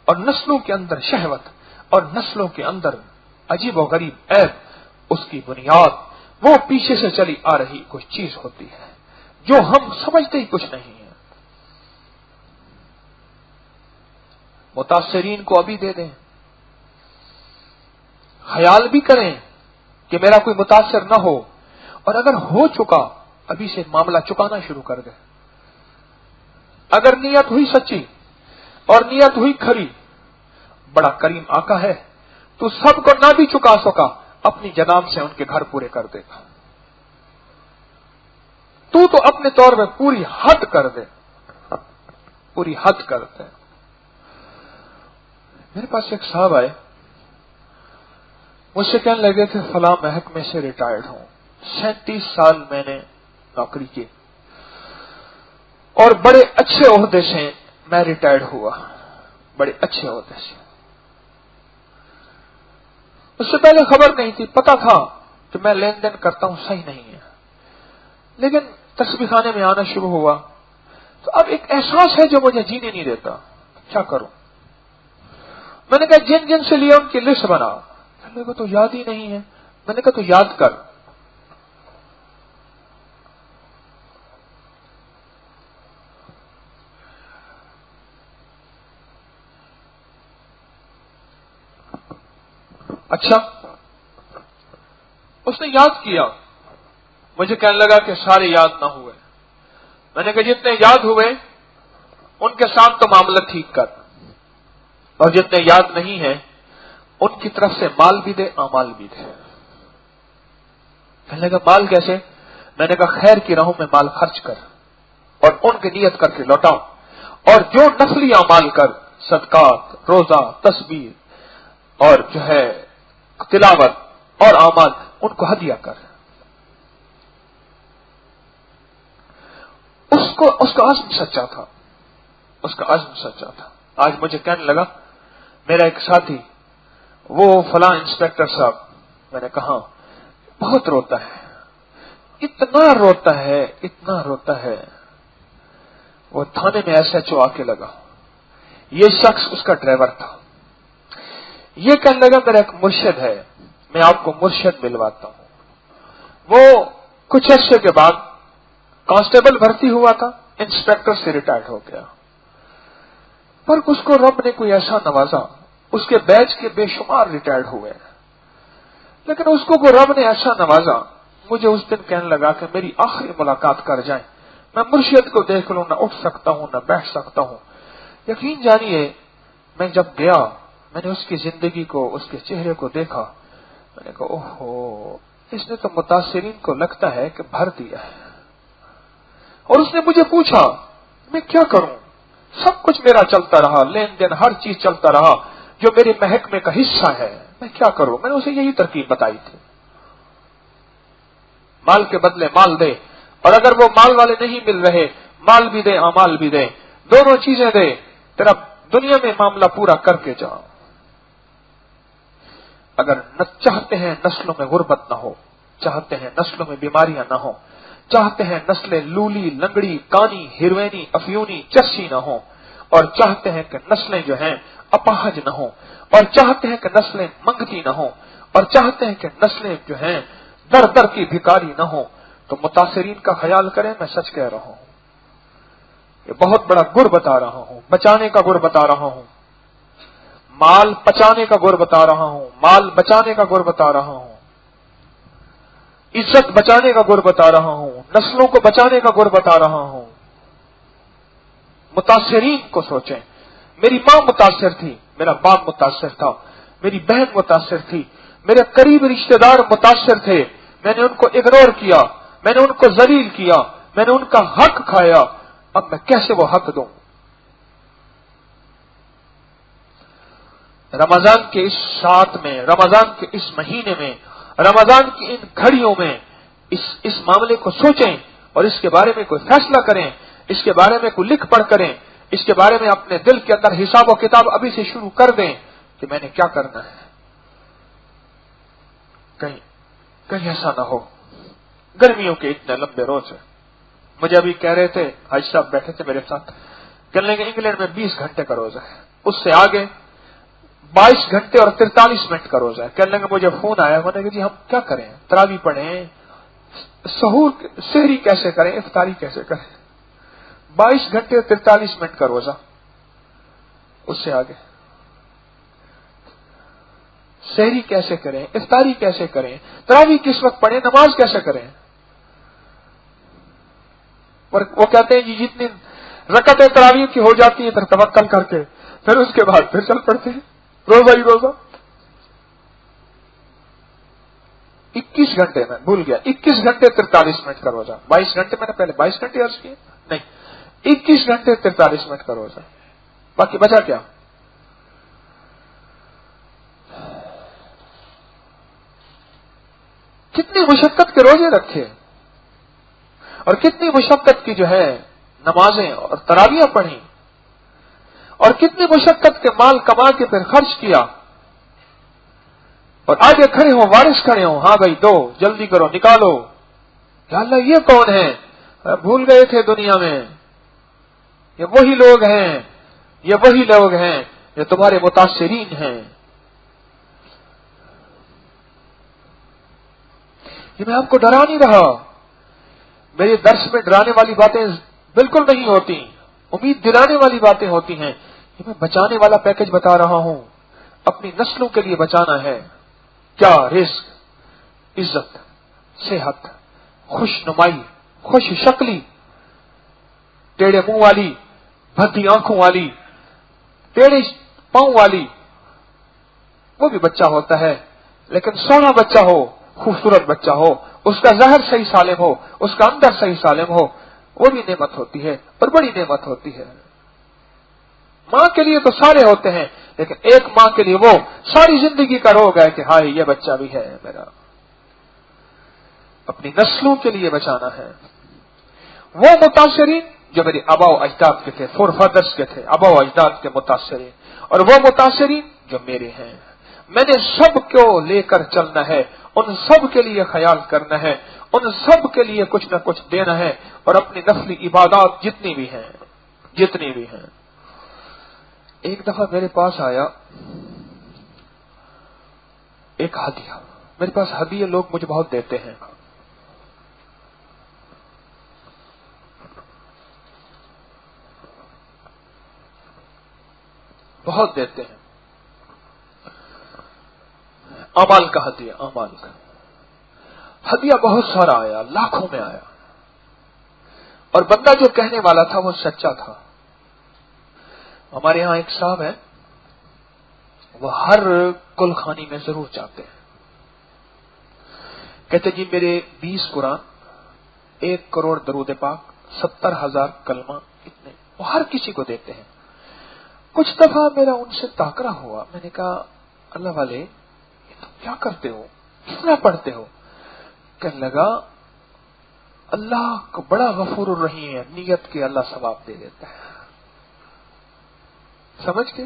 A: اور نسلوں کے اندر شہوت، اور نسلوں کے اندر عجیب و غریب عیب۔ اس کی بنیاد وہ پیچھے سے چلی آ رہی کچھ چیز ہوتی ہے جو ہم سمجھتے ہی کچھ نہیں ہے۔ متاثرین کو ابھی دے دیں، خیال بھی کریں کہ میرا کوئی متاثر نہ ہو، اور اگر ہو چکا ابھی سے معاملہ چکانا شروع کر دیں۔ اگر نیت ہوئی سچی اور نیت ہوئی کھری، بڑا کریم آقا ہے، تو سب کو نہ بھی چکا سکا اپنی جناب سے ان کے گھر پورے کر دے گا۔ تو اپنے طور میں پوری حد کر دے، پوری حد کر دے۔ میرے پاس ایک صاحب آئے، مجھ سے کہنے لگے کہ فلاں محکمے سے ریٹائرڈ ہوں، 37 سال میں نے نوکری کی اور بڑے اچھے عہدے سے میں ریٹائرڈ ہوا، بڑے اچھے عہدے سے۔ اس سے پہلے خبر نہیں تھی، پتا تھا کہ میں لین دین کرتا ہوں صحیح نہیں ہے، لیکن تسبیح خانے میں آنا شروع ہوا تو اب ایک احساس ہے جو مجھے جینے نہیں دیتا، کیا کروں؟ میں نے کہا جن جن سے لیا ان کی لسٹ بنا۔ میرے کو تو یاد ہی نہیں ہے۔ میں نے کہا تو یاد کر۔ اچھا، اس نے یاد کیا، مجھے کہنے لگا کہ سارے یاد نہ ہوئے۔ میں نے کہا جتنے یاد ہوئے ان کے ساتھ تو معاملہ ٹھیک کر، اور جتنے یاد نہیں ہیں ان کی طرف سے مال بھی دے، اعمال بھی دے۔ کہنے لگا مال کیسے؟ میں نے کہا خیر کی راہوں میں مال خرچ کر اور ان کی نیت کر کے لوٹاؤ، اور جو نفلی اعمال کر، صدقات، روزہ، تسبیح اور جو ہے تلاوت اور اعمال، ان کو ہدیہ کر۔ اس کا عزم سچا تھا، اس کا عزم سچا تھا۔ آج مجھے کہنے لگا میرا ایک ساتھی، وہ فلاں انسپیکٹر صاحب، میں نے کہا بہت روتا ہے، اتنا روتا ہے، اتنا روتا ہے۔ وہ تھانے میں SHO آ کے لگا، یہ شخص اس کا ڈرائیور تھا۔ یہ کہنے لگا میرا ایک مرشد ہے، میں آپ کو مرشد ملواتا ہوں۔ وہ کچھ عرصے کے بعد کانسٹیبل بھرتی ہوا تھا، انسپیکٹر سے ریٹائرڈ ہو گیا، پر اس کو رب نے کوئی ایسا نوازا، اس کے بیچ کے بے شمار ریٹائرڈ ہوئے، لیکن اس کو رب نے ایسا نوازا، مجھے اس دن کہنے لگا کہ میری آخری ملاقات کر جائیں، میں مرشد کو دیکھ لوں، نہ اٹھ سکتا ہوں نہ بیٹھ سکتا ہوں۔ یقین جانیے میں جب گیا، میں نے اس کی زندگی کو، اس کے چہرے کو دیکھا، میں نے کہا اوہو، اس نے تو متاثرین کو لگتا ہے کہ بھر دیا ہے۔ اور اس نے مجھے پوچھا میں کیا کروں؟ سب کچھ میرا چلتا رہا، لین دین ہر چیز چلتا رہا جو میرے محکمے کا حصہ ہے، میں کیا کروں؟ میں نے اسے یہی ترکیب بتائی تھی، مال کے بدلے مال دے، اور اگر وہ مال والے نہیں مل رہے، مال بھی دے، اعمال بھی دے، دونوں چیزیں دے، تیرا دنیا میں معاملہ پورا کر کے جا۔ اگر چاہتے ہیں نسلوں میں غربت نہ ہو، چاہتے ہیں نسلوں میں بیماریاں نہ ہوں، چاہتے ہیں نسلیں لولی، لنگڑی، کانی، ہیروینی، افیونی، چرسی نہ ہوں، اور چاہتے ہیں کہ نسلیں جو ہیں اپاہج نہ ہوں، اور چاہتے ہیں کہ نسلیں منگتی نہ ہوں، اور چاہتے ہیں کہ نسلیں جو ہیں در در کی بھکاری نہ ہوں، تو متاثرین کا خیال کریں، میں سچ کہہ رہا ہوں، یہ بہت بڑا گر بتا رہا ہوں، بچانے کا گر بتا رہا ہوں، مال پچانے کا گر بتا رہا ہوں، مال بچانے کا گر بتا رہا ہوں۔ عزت بچانے کا گر بتا رہا ہوں، نسلوں کو بچانے کا گر بتا رہا ہوں۔ متاثرین کو سوچیں، میری ماں متاثر تھی، میرا باپ متاثر تھا، میری بہن متاثر تھی، میرے قریب رشتہ دار متاثر تھے، میں نے ان کو اگنور کیا، میں نے ان کو ذلیل کیا، میں نے ان کا حق کھایا، اب میں کیسے وہ حق دوں؟ رمضان کے اس ساتھ میں، رمضان کے اس مہینے میں، رمضان کی ان گھڑیوں میں اس معاملے کو سوچیں اور اس کے بارے میں کوئی فیصلہ کریں، اس کے بارے میں کوئی لکھ پڑھ کریں، اس کے بارے میں اپنے دل کے اندر حساب و کتاب ابھی سے شروع کر دیں کہ میں نے کیا کرنا ہے۔ کہیں ایسا نہ ہو، گرمیوں کے اتنے لمبے روز ہیں۔ مجھے ابھی کہہ رہے تھے، حاجی صاحب بیٹھے تھے میرے ساتھ، کہنے لگے انگلینڈ میں 20 گھنٹے کا روزہ ہے، اس سے آگے 22 گھنٹے اور 43 منٹ کا روزہ ہے۔ کہنے لگے مجھے فون آیا، میں نے کہا جی ہم کیا کریں، تراویح پڑھیں، سحور سحری کیسے کریں، افطاری کیسے کریں؟ 22 گھنٹے اور 43 منٹ کا روزہ، اس سے آگے سحری کیسے کریں، افطاری کیسے کریں، تراویح کس وقت پڑھیں، نماز کیسے کریں؟ اور وہ کہتے ہیں جی جتنی رکعتیں تراویح کی ہو جاتی ہیں پھر توکل کر کے پھر اس کے بعد پھر چل پڑتے ہیں روزہ ہی روزہ۔ 21 گھنٹے میں بھول گیا، 21 گھنٹے 43 منٹ کا روزہ، 22 گھنٹے میں نے پہلے 22 گھنٹے عرض کیے، نہیں 21 گھنٹے 43 منٹ کا روزہ، باقی بچا کیا؟ کتنی مشقت کے روزے رکھے اور کتنی مشقت کی جو ہے نمازیں اور تراویح پڑھی اور کتنی مشقت کے مال کما کے پھر خرچ کیا، اور آگے کھڑے ہوں، وارث کھڑے ہوں، ہاں بھائی دو جلدی کرو نکالو، یا اللہ یہ کون ہے، بھول گئے تھے دنیا میں، یہ وہی لوگ ہیں، یہ وہی لوگ ہیں جو تمہارے متاثرین ہیں۔ یہ میں آپ کو ڈرا نہیں رہا، میرے درس میں ڈرانے والی باتیں بالکل نہیں ہوتی، امید دلانے والی باتیں ہوتی ہیں، یہ میں بچانے والا پیکج بتا رہا ہوں، اپنی نسلوں کے لیے بچانا ہے۔ کیا رزق، عزت، صحت، خوش نمائی، خوش شکلی، ٹیڑے منہ والی، بھدی آنکھوں والی، ٹیڑے پاؤں والی، وہ بھی بچہ ہوتا ہے، لیکن سونا بچہ ہو، خوبصورت بچہ ہو، اس کا ظاہر صحیح سالم ہو، اس کا اندر صحیح سالم ہو، وہ بھی نعمت ہوتی ہے اور بڑی نعمت ہوتی ہے۔ ماں کے لیے تو سارے ہوتے ہیں، لیکن ایک ماں کے لیے وہ ساری زندگی کا روگ ہے کہ ہائے یہ بچہ بھی ہے میرا۔ اپنی نسلوں کے لیے بچانا ہے۔ وہ متاثرین جو میرے آبا و اجداد کے تھے، فور فادرس کے تھے، آبا و اجداد کے متاثرین، اور وہ متاثرین جو میرے ہیں، میں نے سب کو لے کر چلنا ہے، ان سب کے لیے خیال کرنا ہے، ان سب کے لیے کچھ نہ کچھ دینا ہے، اور اپنی نفلی عبادات جتنی بھی ہیں۔ ایک دفعہ میرے پاس آیا ایک ہدیہ، میرے پاس ہدیے لوگ مجھے بہت دیتے ہیں، بہت دیتے ہیں، اعمال کا ہدیہ، اعمال کا ہدیہ بہت سارا آیا، لاکھوں میں آیا، اور بندہ جو کہنے والا تھا وہ سچا تھا۔ ہمارے ہاں ایک صاحب ہے، وہ ہر کل خانی میں ضرور جاتے ہیں، کہتے جی میرے 20 قرآن، 1 کروڑ درود پاک، 70,000 کلمہ، اتنے وہ ہر کسی کو دیتے ہیں۔ کچھ دفعہ میرا ان سے تاکرا ہوا، میں نے کہا اللہ والے یہ تم کیا کرتے ہو، کتنا پڑھتے ہو؟ کہنے لگا اللہ کو بڑا غفور الرحیم ہے، نیت کے اللہ ثواب دے دیتا ہے۔ سمجھ کے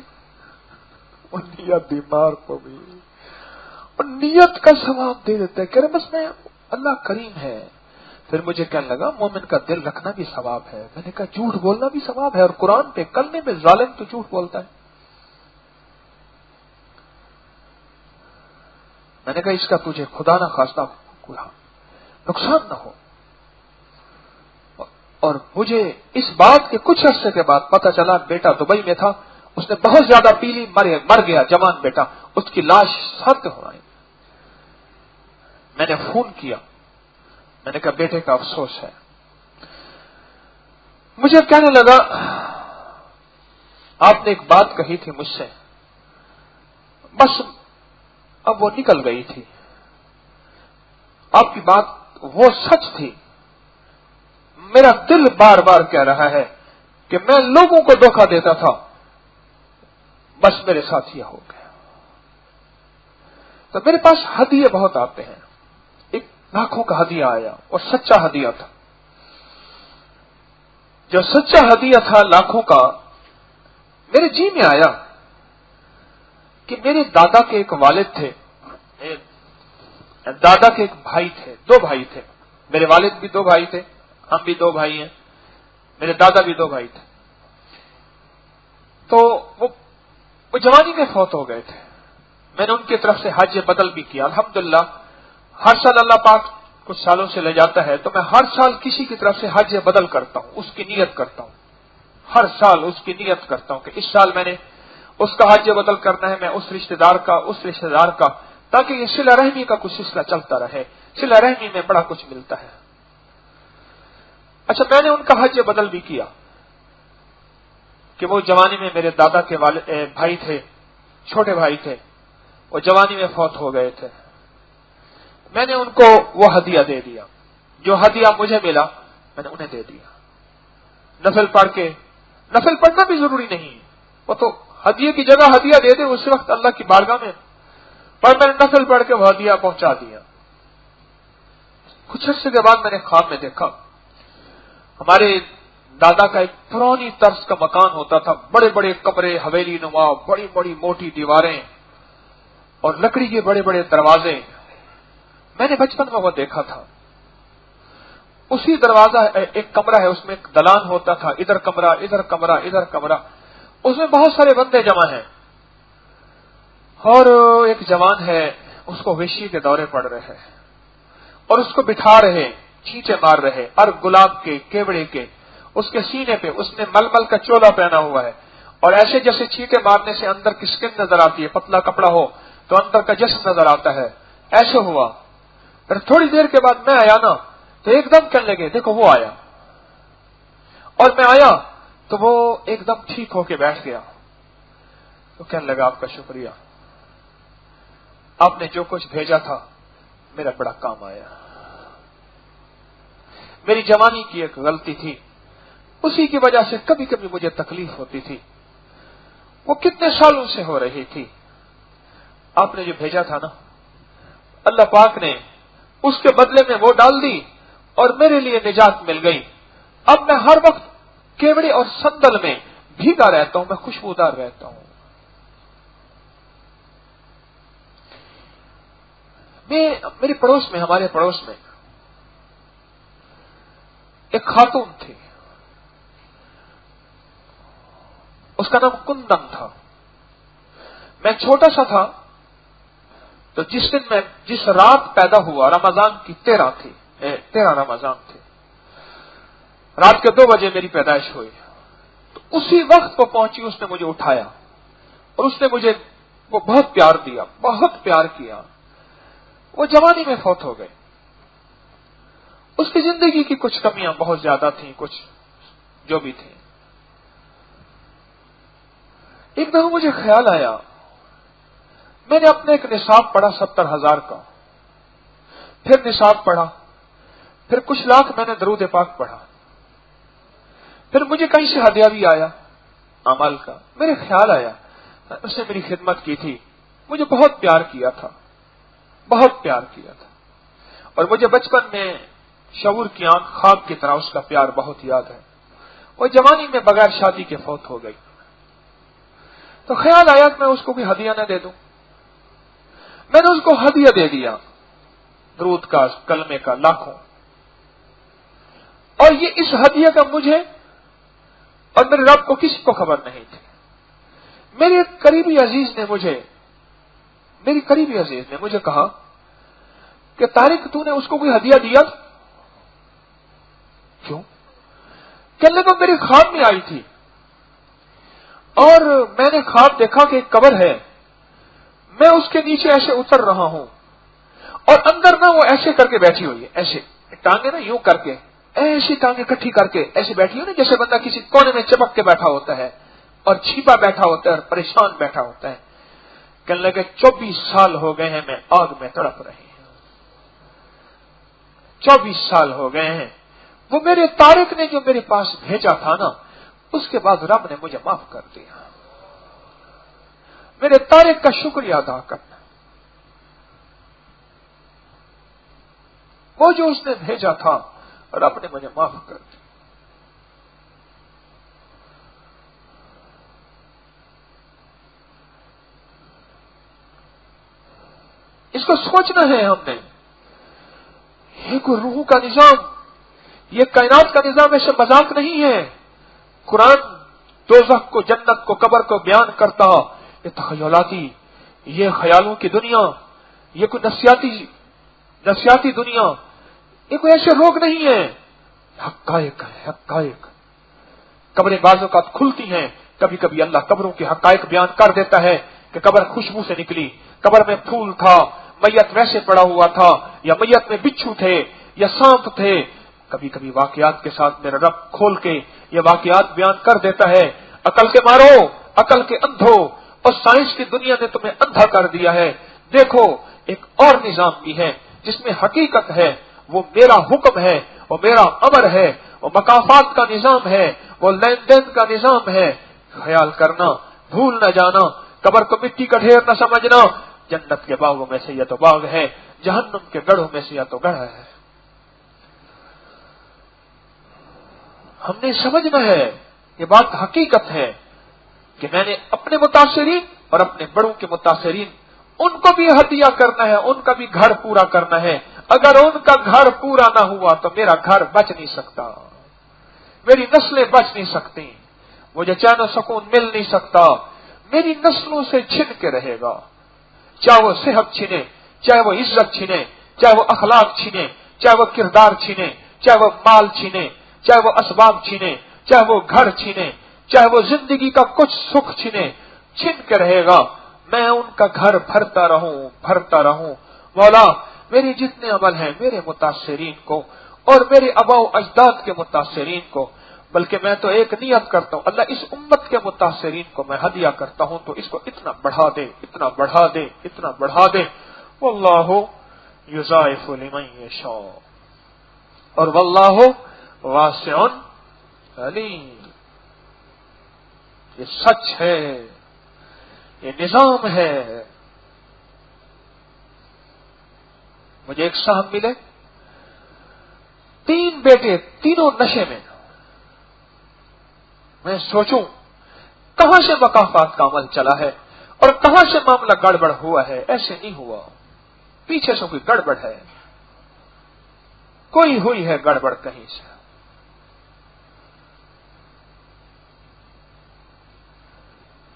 A: وہ نیت بیمار کو بھی اور نیت کا ثواب دے دیتا ہے، کہہ رہے بس میں اللہ کریم ہے۔ پھر مجھے کہنے لگا مومن کا دل رکھنا بھی ثواب ہے، میں نے کہا جھوٹ بولنا بھی ثواب ہے، اور قرآن پہ کلمے میں ظالم تو جھوٹ بولتا ہے۔ میں نے کہا اس کا تجھے خدا نہ خواستہ کوئی نقصان نہ ہو۔ اور مجھے اس بات کے کچھ عرصے کے بعد پتہ چلا بیٹا دبئی میں تھا، اس نے بہت زیادہ پی لی، مر گیا جوان بیٹا، اس کی لاش سر پہ ہو رہی۔ میں نے فون کیا میں نے کہا بیٹے کا افسوس ہے. مجھے کہنے لگا آپ نے ایک بات کہی تھی مجھ سے, بس اب وہ نکل گئی تھی. آپ کی بات وہ سچ تھی. میرا دل بار بار کہہ رہا ہے کہ میں لوگوں کو دھوکہ دیتا تھا, بس میرے ساتھ یہ ہو گیا. تو میرے پاس ہدیے بہت آتے ہیں. ایک لاکھوں کا ہدیہ آیا اور سچا ہدیہ تھا. جو سچا ہدیہ تھا لاکھوں کا, میرے جی میں آیا کہ میرے دادا کے ایک والد تھے, دادا کے ایک بھائی تھے, 2 بھائی تھے. میرے والد بھی 2 بھائی تھے, ہم بھی 2 بھائی ہیں, میرے دادا بھی 2 بھائی تھے. تو وہ جوانی میں فوت ہو گئے تھے. میں نے ان کی طرف سے حج بدل بھی کیا. الحمدللہ ہر سال اللہ پاک کچھ سالوں سے لے جاتا ہے, تو میں ہر سال کسی کی طرف سے حج بدل کرتا ہوں, اس کی نیت کرتا ہوں. ہر سال اس کی نیت کرتا ہوں کہ اس سال میں نے اس کا حج بدل کرنا ہے, میں اس رشتہ دار کا, تاکہ یہ صلہ رحمی کا کچھ سلسلہ چلتا رہے. صلہ رحمی میں بڑا کچھ ملتا ہے. اچھا, میں نے ان کا حج بدل بھی کیا کہ وہ جوانی میں میرے دادا کے بھائی تھے, چھوٹے بھائی تھے, وہ جوانی میں فوت ہو گئے تھے. میں نے ان کو وہ ہدیہ دے دیا. جو ہدیہ مجھے ملا میں نے انہیں دے دیا. نفل پڑھ کے, نفل پڑھنا بھی ضروری نہیں, وہ تو ہدیے کی جگہ ہدیہ دے دے اس وقت اللہ کی بارگاہ میں, پر میں نے نفل پڑھ کے وہ ہدیہ پہنچا دیا. کچھ عرصے کے بعد میں نے خواب میں دیکھا, ہمارے دادا کا ایک پرانی طرز کا مکان ہوتا تھا, بڑے بڑے کمرے, حویلی نما, بڑی بڑی موٹی دیواریں اور لکڑی کے بڑے بڑے دروازے. میں نے بچپن میں وہ دیکھا تھا. اسی دروازہ ایک کمرہ ہے, اس میں ایک دلان ہوتا تھا, ادھر کمرہ ادھر کمرہ ادھر کمرہ, اس میں بہت سارے بندے جمع ہیں. اور ایک جوان ہے, اس کو وحشی کے دورے پڑ رہے ہیں اور اس کو بٹھا رہے, چھینٹے مار رہے, اور گلاب کے کیوڑے کے. اس کے سینے پہ اس نے ململ کا چولا پہنا ہوا ہے, اور ایسے جیسے چھینٹے مارنے سے اندر کی سکن نظر آتی ہے, پتلا کپڑا ہو تو اندر کا جسم نظر آتا ہے, ایسے ہوا. پھر تھوڑی دیر کے بعد میں آیا نا, تو ایک دم کہنے لگے دیکھو وہ آیا, اور میں آیا تو وہ ایک دم ٹھیک ہو کے بیٹھ گیا. تو کہنے لگا آپ کا شکریہ, آپ نے جو کچھ بھیجا تھا میرا بڑا کام آیا. میری جوانی کی ایک غلطی تھی, اسی کی وجہ سے کبھی کبھی مجھے تکلیف ہوتی تھی, وہ کتنے سالوں سے ہو رہی تھی. آپ نے جو بھیجا تھا نا, اللہ پاک نے اس کے بدلے میں وہ ڈال دی اور میرے لیے نجات مل گئی. اب میں ہر وقت کیوڑے اور سندل میں بھیگا رہتا ہوں, میں خوشبودار رہتا ہوں. میرے پڑوس میں, ہمارے پڑوس میں ایک خاتون تھی, اس کا نام کندن تھا. میں چھوٹا سا تھا, تو جس رات پیدا ہوا, رمضان کی 13 رمضان تھی, رات کے 2 بجے میری پیدائش ہوئی. تو اسی وقت وہ پہنچی, اس نے مجھے اٹھایا اور اس نے مجھے وہ بہت پیار دیا, بہت پیار کیا. وہ جوانی میں فوت ہو گئے. اس کی زندگی کی کچھ کمیاں بہت زیادہ تھیں, کچھ جو بھی تھیں. ایک دفعہ مجھے خیال آیا, میں نے اپنے ایک نصاب پڑھا 70,000 کا, پھر نصاب پڑھا, پھر کچھ لاکھ میں نے درود پاک پڑھا, پھر مجھے کہیں سے ہدیہ بھی آیا اعمال کا. میرے خیال آیا اس نے میری خدمت کی تھی, مجھے بہت پیار کیا تھا, بہت پیار کیا تھا, اور مجھے بچپن میں شعور کی آنکھ خواب کی طرح اس کا پیار بہت یاد ہے. وہ جوانی میں بغیر شادی کے فوت ہو گئی. تو خیال آیا کہ میں اس کو بھی ہدیہ نہ دے دوں. میں نے اس کو ہدیہ دے دیا, درود کا, کلمے کا, لاکھوں. اور یہ اس ہدیہ کا مجھے اور میرے رب کو کسی کو خبر نہیں تھی. میرے قریبی عزیز نے مجھے کہا کہ طارق تو نے اس کو کوئی ہدیہ دیا؟ کیوں؟ کہنے لگا میری خواب میں آئی تھی اور میں نے خواب دیکھا کہ ایک قبر ہے, میں اس کے نیچے ایسے اتر رہا ہوں اور اندر نہ وہ ایسے کر کے بیٹھی ہوئی ہے, ایسے ٹانگیں نا یوں کر کے، ایسی ٹانگیں اکٹھی کر کے ایسے بیٹھی ہو نا جیسے بندہ کسی کونے میں چپک کے بیٹھا ہوتا ہے اور چھپا بیٹھا ہوتا ہے اور پریشان بیٹھا ہوتا ہے. کہنے لگے 24 سال ہو گئے ہیں میں آگ میں تڑپ رہی ہوں. 24 سال ہو گئے ہیں. وہ میرے طارق نے جو میرے پاس بھیجا تھا نا، اس کے بعد رب نے مجھے معاف کر دیا. میرے طارق کا شکریہ ادا کرنا. وہ جو اس نے بھیجا تھا رب نے مجھے معاف کر دیا. اس کو سوچنا ہے ہم نے. یہ کوئی روح کا نظام، یہ کائنات کا نظام ایسے مذاق نہیں ہے. قرآن دوزخ کو، جنت کو، قبر کو بیان کرتا، یہ تخیلاتی، یہ خیالوں کی دنیا، یہ کوئی نفسیاتی دنیا، یہ کوئی ایسے روگ نہیں ہے. حقائق ہے، حقائق. قبریں بعض اوقات کھلتی ہیں، کبھی کبھی اللہ قبروں کے حقائق بیان کر دیتا ہے کہ قبر خوشبو سے نکلی، قبر میں پھول تھا، میت ویسے پڑا ہوا تھا، یا میت میں بچھو تھے یا سانپ تھے. کبھی کبھی واقعات کے ساتھ میرا رب کھول کے یہ واقعات بیان کر دیتا ہے. عقل کے مارو، عقل کے اندھو، اور سائنس کی دنیا نے تمہیں اندھا کر دیا ہے. دیکھو ایک اور نظام بھی ہے جس میں حقیقت ہے، وہ میرا حکم ہے، وہ میرا امر ہے، وہ مکافات کا نظام ہے، وہ لین دین کا نظام ہے. خیال کرنا، بھول نہ جانا، قبر کو مٹی کا ڈھیر نہ سمجھنا. جنت کے باغوں میں سے یہ تو باغ ہے، جہنم کے گڑھوں میں سے یہ تو گڑھ ہے. ہم نے سمجھنا ہے، یہ بات حقیقت ہے کہ میں نے اپنے متاثرین اور اپنے بڑوں کے متاثرین ان کو بھی ہدیہ کرنا ہے، ان کا بھی گھر پورا کرنا ہے. اگر ان کا گھر پورا نہ ہوا تو میرا گھر بچ نہیں سکتا، میری نسلیں بچ نہیں سکتی، مجھے چین و سکون مل نہیں سکتا. میری نسلوں سے چھن کے رہے گا، چاہے وہ صحت چھنے، چاہے وہ عزت چھنے، چاہے وہ اخلاق چھنے، چاہے وہ کردار چھنے، چاہے وہ مال چھنے، چاہے وہ اسباب چھنے، چاہے وہ گھر چھنے، چاہے وہ زندگی کا کچھ سکھ چھنے، چھن کے رہے گا. میں ان کا گھر بھرتا رہوں. مولا میرے جتنے عمل ہیں میرے متاثرین کو اور میرے آباء و اجداد کے متاثرین کو، بلکہ میں تو ایک نیت کرتا ہوں، اللہ اس امت کے متاثرین کو میں ہدیہ کرتا ہوں تو اس کو اتنا بڑھا دے، اتنا بڑھا دے، اتنا بڑھا دے. واللہ یضاعف لمن یشاء، اور واللہ واسع علیم. یہ سچ ہے، یہ نظام ہے. مجھے ایک صاحب ملے، 3 بیٹے، تینوں نشے میں. میں سوچوں کہاں سے مکافات کا عمل چلا ہے اور کہاں سے معاملہ گڑبڑ ہوا ہے. ایسے نہیں ہوا، پیچھے سے کوئی گڑبڑ ہے، کوئی ہوئی ہے گڑبڑ کہیں سے.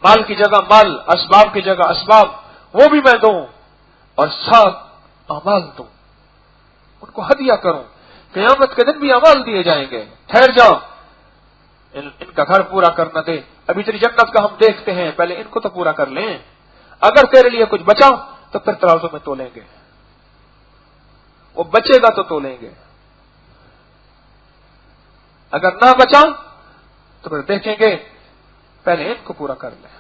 A: مال کی جگہ مال، اسباب کی جگہ اسباب، وہ بھی میں دوں اور ساتھ اعمال دوں، ان کو ہدیہ کروں. قیامت کے دن بھی اعمال دیے جائیں گے. ٹھہر جاؤ، ان کا گھر پورا کرنا دے، ابھی تیری جنت کا ہم دیکھتے ہیں، پہلے ان کو تو پورا کر لیں. اگر تیرے لیے کچھ بچا تو پھر ترازو میں تولیں گے، وہ بچے گا تو تولیں گے. اگر نہ بچا تو پھر دیکھیں گے، پہلے ان کو پورا کر لیں.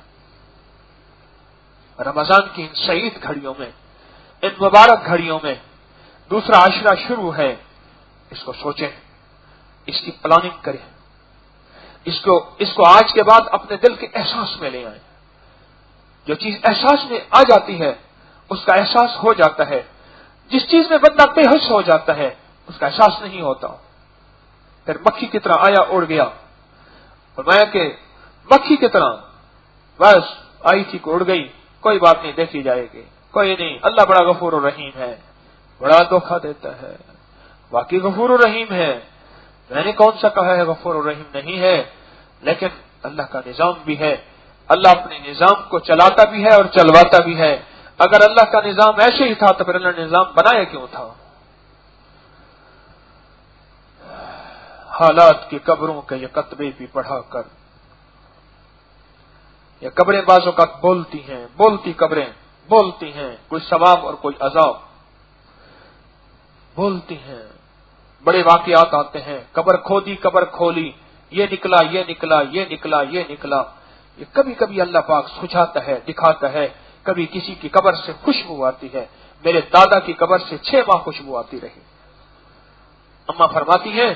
A: رمضان کی ان سعید گھڑیوں میں، ان مبارک گھڑیوں میں دوسرا عشرہ شروع ہے. اس کو سوچیں، اس کی پلاننگ کریں، اس کو آج کے بعد اپنے دل کے احساس میں لے آئیں. جو چیز احساس میں آ جاتی ہے اس کا احساس ہو جاتا ہے. جس چیز میں بندہ بے ہوش ہو جاتا ہے اس کا احساس نہیں ہوتا. پھر مکھی کی طرح آیا اڑ گیا، فرمایا کہ مکھی کی طرح بس آئی تھی کو اڑ گئی، کوئی بات نہیں، دیکھی جائے گی، کوئی نہیں. اللہ بڑا غفور الرحیم ہے، بڑا دھوکہ دیتا ہے، واقعی غفور الرحیم ہے. میں نے کون سا کہا ہے غفور الرحیم نہیں ہے، لیکن اللہ کا نظام بھی ہے. اللہ اپنے نظام کو چلاتا بھی ہے اور چلواتا بھی ہے. اگر اللہ کا نظام ایسے ہی تھا تو پھر اللہ نے نظام بنایا کیوں تھا؟ حالات کی قبروں کے یہ کتبے بھی پڑھا کر، یہ قبریں بعض اوقات بولتی ہیں، بولتی قبریں بولتی ہیں، کوئی ثواب اور کوئی عذاب بولتی ہیں. بڑے واقعات آتے ہیں، قبر کھودی قبر کھولی، یہ نکلا یہ نکلا یہ نکلا یہ نکلا. یہ کبھی کبھی اللہ پاک سجھاتا ہے، دکھاتا ہے. کبھی کسی کی قبر سے خوشبو آتی ہے. میرے دادا کی قبر سے 6 ماہ خوشبو آتی رہی. اماں فرماتی ہیں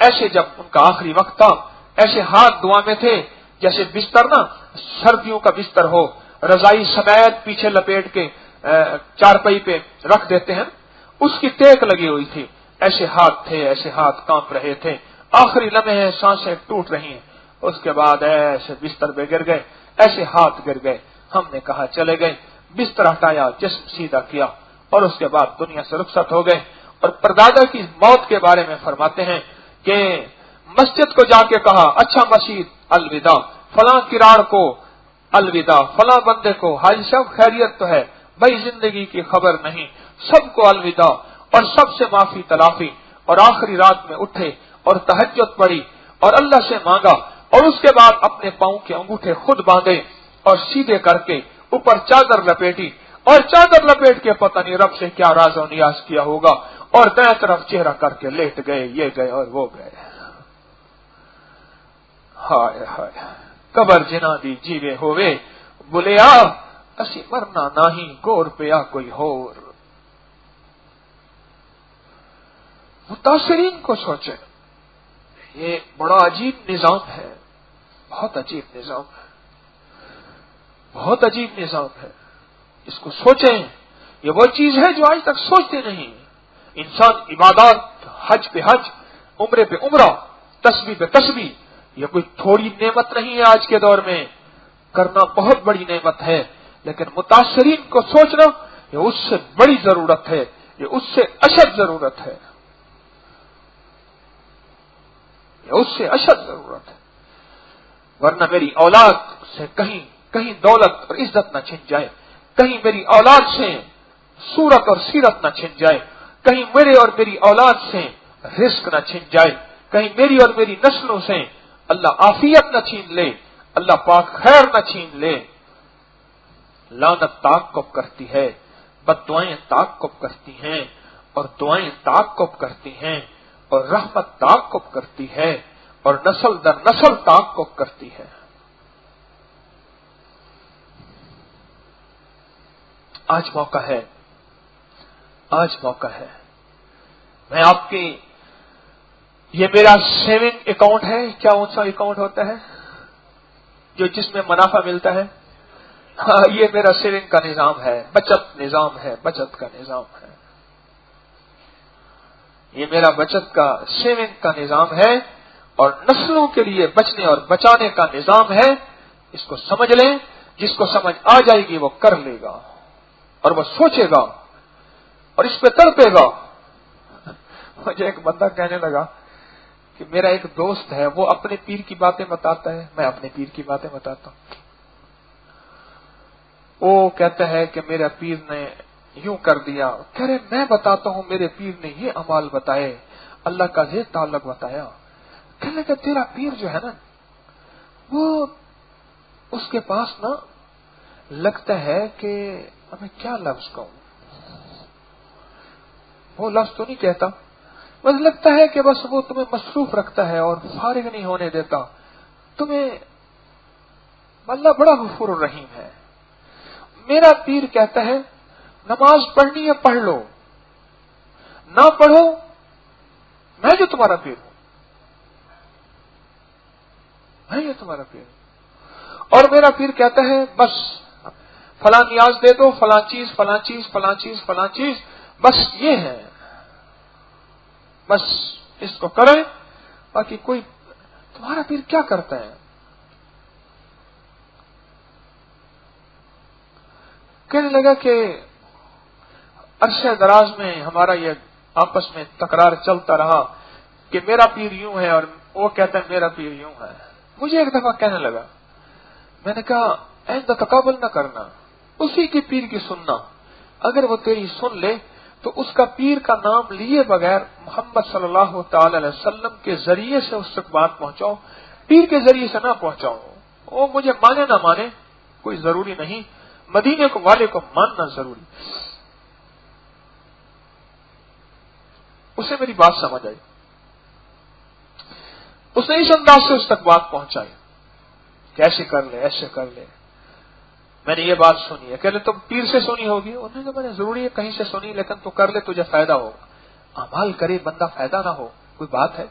A: ایسے جب ان کا آخری وقت تھا، ایسے ہاتھ دعا میں تھے جیسے بستر نا سردیوں کا بستر ہو، رضائی سمیت پیچھے لپیٹ کے چارپائی پہ رکھ دیتے ہیں، اس کی ٹیک لگی ہوئی تھی. ایسے ہاتھ تھے، ایسے ہاتھ کانپ رہے تھے. آخری لمحے ہیں، سانسیں ٹوٹ رہی ہیں. اس کے بعد ایسے بستر پہ گر گئے، ایسے ہاتھ گر گئے. ہم نے کہا چلے گئے، بستر ہٹایا، جسم سیدھا کیا اور اس کے بعد دنیا سے رخصت ہو گئے. اور پردادا کی موت کے بارے میں فرماتے ہیں کہ مسجد کو جا کے کہا اچھا مسجد الوداع، فلاں کراڑ کو الوداع، فلاں بندے کو حاجی صاحب خیریت تو ہے بھائی، زندگی کی خبر نہیں، سب کو الوداع اور سب سے معافی تلافی. اور آخری رات میں اٹھے اور تہجد پڑھی اور اللہ سے مانگا اور اس کے بعد اپنے پاؤں کے انگوٹھے خود باندھے اور سیدھے کر کے اوپر چادر لپیٹی اور چادر لپیٹ کے پتہ نہیں رب سے کیا راز و نیاز کیا ہوگا اور دائیں طرف چہرہ کر کے لیٹ گئے، یہ گئے اور وہ گئے. ہائے ہائے قبر جنا دی جیوے ہوئے بولیا اسی مرنا نہیں گور پیا کوئی ہور. متاثرین کو سوچے، یہ بڑا عجیب نظام ہے، بہت عجیب نظام ہے، بہت عجیب نظام ہے. اس کو سوچیں، یہ وہ چیز ہے جو آج تک سوچتے نہیں. انسان عبادات، حج پہ حج، عمرے پہ عمرہ، تسبیح پہ تسبیح، یہ کوئی تھوڑی نعمت نہیں ہے. آج کے دور میں کرنا بہت بڑی نعمت ہے، لیکن متاثرین کو سوچنا یہ اس سے بڑی ضرورت ہے، یہ اس سے اشد ضرورت ہے، یہ اس سے اشد ضرورت ہے. ورنہ میری اولاد سے کہیں دولت اور عزت نہ چھن جائے، کہیں میری اولاد سے صورت اور سیرت نہ چھن جائے، کہیں میرے اور میری اولاد سے رزق نہ چھن جائے، کہیں میری اور میری نسلوں سے اللہ عافیت نہ چھین لے، اللہ پاک خیر نہ چھین لے. لعنت تعقب کرتی ہے، بد دعائیں تعقب کرتی ہیں اور دعائیں تعقب کرتی ہیں اور رحمت تعقب کرتی ہے اور نسل در نسل تعقب کرتی ہے. آج موقع ہے، آج موقع ہے. میں آپ کی یہ میرا سیونگ اکاؤنٹ ہے، کیا اونچا اکاؤنٹ ہوتا ہے جو جس میں منافع ملتا ہے؟ ہاں، یہ میرا سیونگ کا نظام ہے، بچت نظام ہے، بچت کا نظام ہے. یہ میرا بچت کا سیونگ کا نظام ہے اور نسلوں کے لیے بچنے اور بچانے کا نظام ہے. اس کو سمجھ لیں، جس کو سمجھ آ جائے گی وہ کر لے گا اور وہ سوچے گا اور اس پہ تڑپے گا. مجھے ایک بندہ کہنے لگا کہ میرا ایک دوست ہے، وہ اپنے پیر کی باتیں بتاتا ہے، میں اپنے پیر کی باتیں بتاتا ہوں. وہ کہتا ہے کہ میرا پیر نے یوں کر دیا، کہہ رہے میں بتاتا ہوں میرے پیر نے یہ اعمال بتائے، اللہ کا یہ تعلق بتایا. کہنے لگا تیرا پیر جو ہے نا، وہ اس کے پاس نا لگتا ہے کہ میں کیا لفظ کہوں، وہ لفظ تو نہیں کہتا، بس لگتا ہے کہ بس وہ تمہیں مصروف رکھتا ہے اور فارغ نہیں ہونے دیتا تمہیں. اللہ بڑا غفور الرحیم ہے. میرا پیر کہتا ہے نماز پڑھنی ہے پڑھ لو، نہ پڑھو میں جو تمہارا پیر ہوں، میں جو تمہارا پیر ہوں. اور میرا پیر کہتا ہے بس فلاں نیاز دے دو، فلاں چیز فلاں چیز فلاں چیز فلاں چیز، بس یہ ہے، بس اس کو کریں، باقی کوئی. تمہارا پیر کیا کرتا ہے؟ کہنے لگا کہ عرصہ دراز میں ہمارا یہ آپس میں تکرار چلتا رہا کہ میرا پیر یوں ہے اور وہ کہتا ہے میرا پیر یوں ہے. مجھے ایک دفعہ کہنے لگا، میں نے کہا آئندہ تقابل نہ کرنا، اسی کی پیر کی سننا. اگر وہ تیری سن لے تو اس کا پیر کا نام لیے بغیر محمد صلی اللہ تعالی علیہ وسلم کے ذریعے سے اس تک بات پہنچاؤ، پیر کے ذریعے سے نہ پہنچاؤ. وہ مجھے مانے نہ مانے کوئی ضروری نہیں، مدینے کو والے کو ماننا ضروری. اسے میری بات سمجھ آئی، اس نے اس انداز سے اس تک بات پہنچائی کہ ایسے کر لے، ایسے کر لے، میں نے یہ بات سنی ہے، کہ لے تم پیر سے سنی ہوگی، انہوں نے کہا میں نے ضروری ہے کہیں سے سنی، لیکن تو کر لے تجھے فائدہ ہوگا۔ اعمال کرے بندہ فائدہ نہ ہو، کوئی بات ہے؟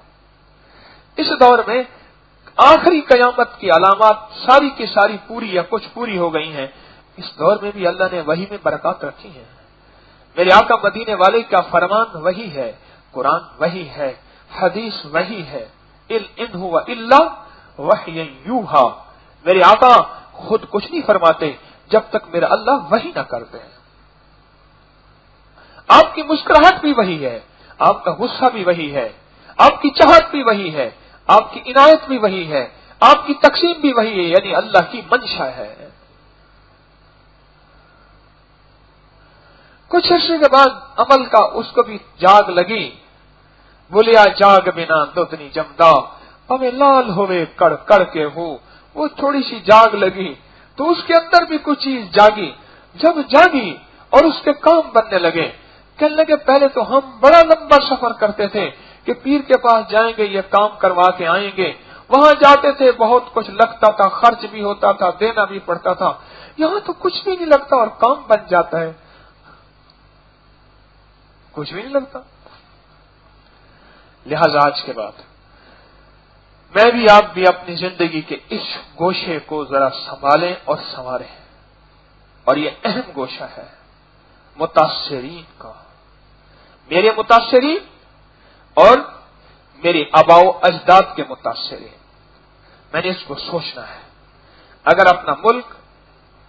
A: اس دور میں آخری قیامت کی علامات ساری کی ساری پوری یا کچھ پوری ہو گئی ہیں، اس دور میں بھی اللہ نے وحی میں برکات رکھی ہیں۔ میرے آقا مدینے والے کا فرمان وہی ہے، قرآن وہی ہے، حدیث وہی ہے، ان هو الا وحی یوحا، میرے آقا خود کچھ نہیں فرماتے جب تک میرا اللہ وحی نہ کرتے ہیں۔ آپ کی مسکراہٹ بھی وہی ہے، آپ کا غصہ بھی وہی ہے، آپ کی چاہت بھی وہی ہے، آپ کی عنایت بھی وہی ہے، آپ کی تقسیم بھی وہی ہے، یعنی اللہ کی منشا ہے۔ کچھ عرصے کے بعد عمل کا اس کو بھی جاگ لگی، بولیا جاگ بنا دودنی جمدا پوے لال ہوئے کڑ کڑ کے ہو، وہ تھوڑی سی جاگ لگی تو اس کے اندر بھی کچھ چیز جاگی، جب جاگی اور اس کے کام بننے لگے، کہنے لگے پہلے تو ہم بڑا لمبا سفر کرتے تھے کہ پیر کے پاس جائیں گے یہ کام کروا کے آئیں گے، وہاں جاتے تھے بہت کچھ لگتا تھا، خرچ بھی ہوتا تھا، دینا بھی پڑتا تھا، یہاں تو کچھ بھی نہیں لگتا اور کام بن جاتا ہے، کچھ بھی نہیں لگتا۔ لہذا آج کے بعد میں بھی آپ بھی اپنی زندگی کے اس گوشے کو ذرا سنبھالیں اور سنواریں، اور یہ اہم گوشہ ہے متاثرین کا، میرے متاثرین اور میرے آباء و اجداد کے متاثرین، میں نے اس کو سوچنا ہے۔ اگر اپنا ملک،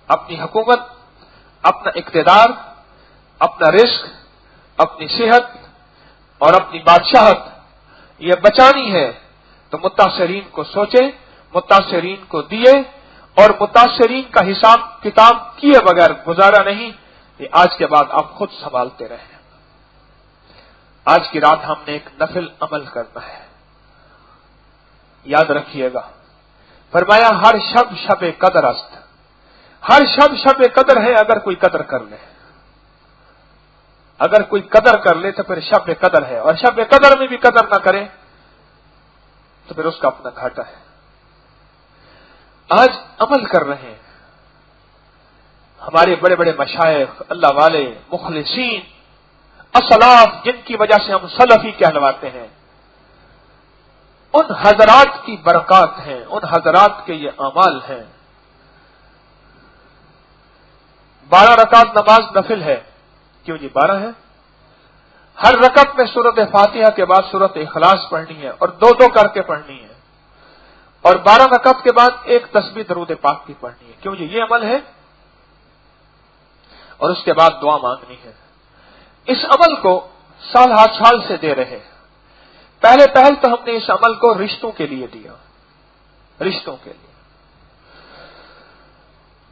A: اپنی حکومت، اپنا اقتدار، اپنا رزق، اپنی صحت اور اپنی بادشاہت یہ بچانی ہے تو متاثرین کو سوچے، متاثرین کو دیے، اور متاثرین کا حساب کتاب کیے بغیر گزارا نہیں، یہ آج کے بعد آپ خود سنبھالتے رہیں۔ آج کی رات ہم نے ایک نفل عمل کرنا ہے، یاد رکھیے گا، فرمایا ہر شب شب قدر است، ہر شب شب قدر ہے، اگر کوئی قدر کر لے، اگر کوئی قدر کر لے تو پھر شب قدر ہے، اور شب قدر میں بھی قدر نہ کرے تو پھر اس کا اپنا گھاٹا ہے۔ آج عمل کر رہے ہیں ہمارے بڑے بڑے مشائخ، اللہ والے، مخلصین، اسلاف، جن کی وجہ سے ہم سلفی کہلواتے ہیں، ان حضرات کی برکات ہیں، ان حضرات کے یہ اعمال ہیں۔ 12 رکعت نماز نفل ہے، کیوں جی 12 ہے؟ ہر رکعت میں سورۃ فاتحہ کے بعد سورۃ اخلاص پڑھنی ہے اور 2 کر کے پڑھنی ہے، اور 12 رکعت کے بعد ایک تسبیح درود پاک کی پڑھنی ہے، کیوں جی یہ عمل ہے، اور اس کے بعد دعا مانگنی ہے۔ اس عمل کو سال ہر سال سے دے رہے، پہلے تو ہم نے اس عمل کو رشتوں کے لیے دیا، رشتوں کے لیے،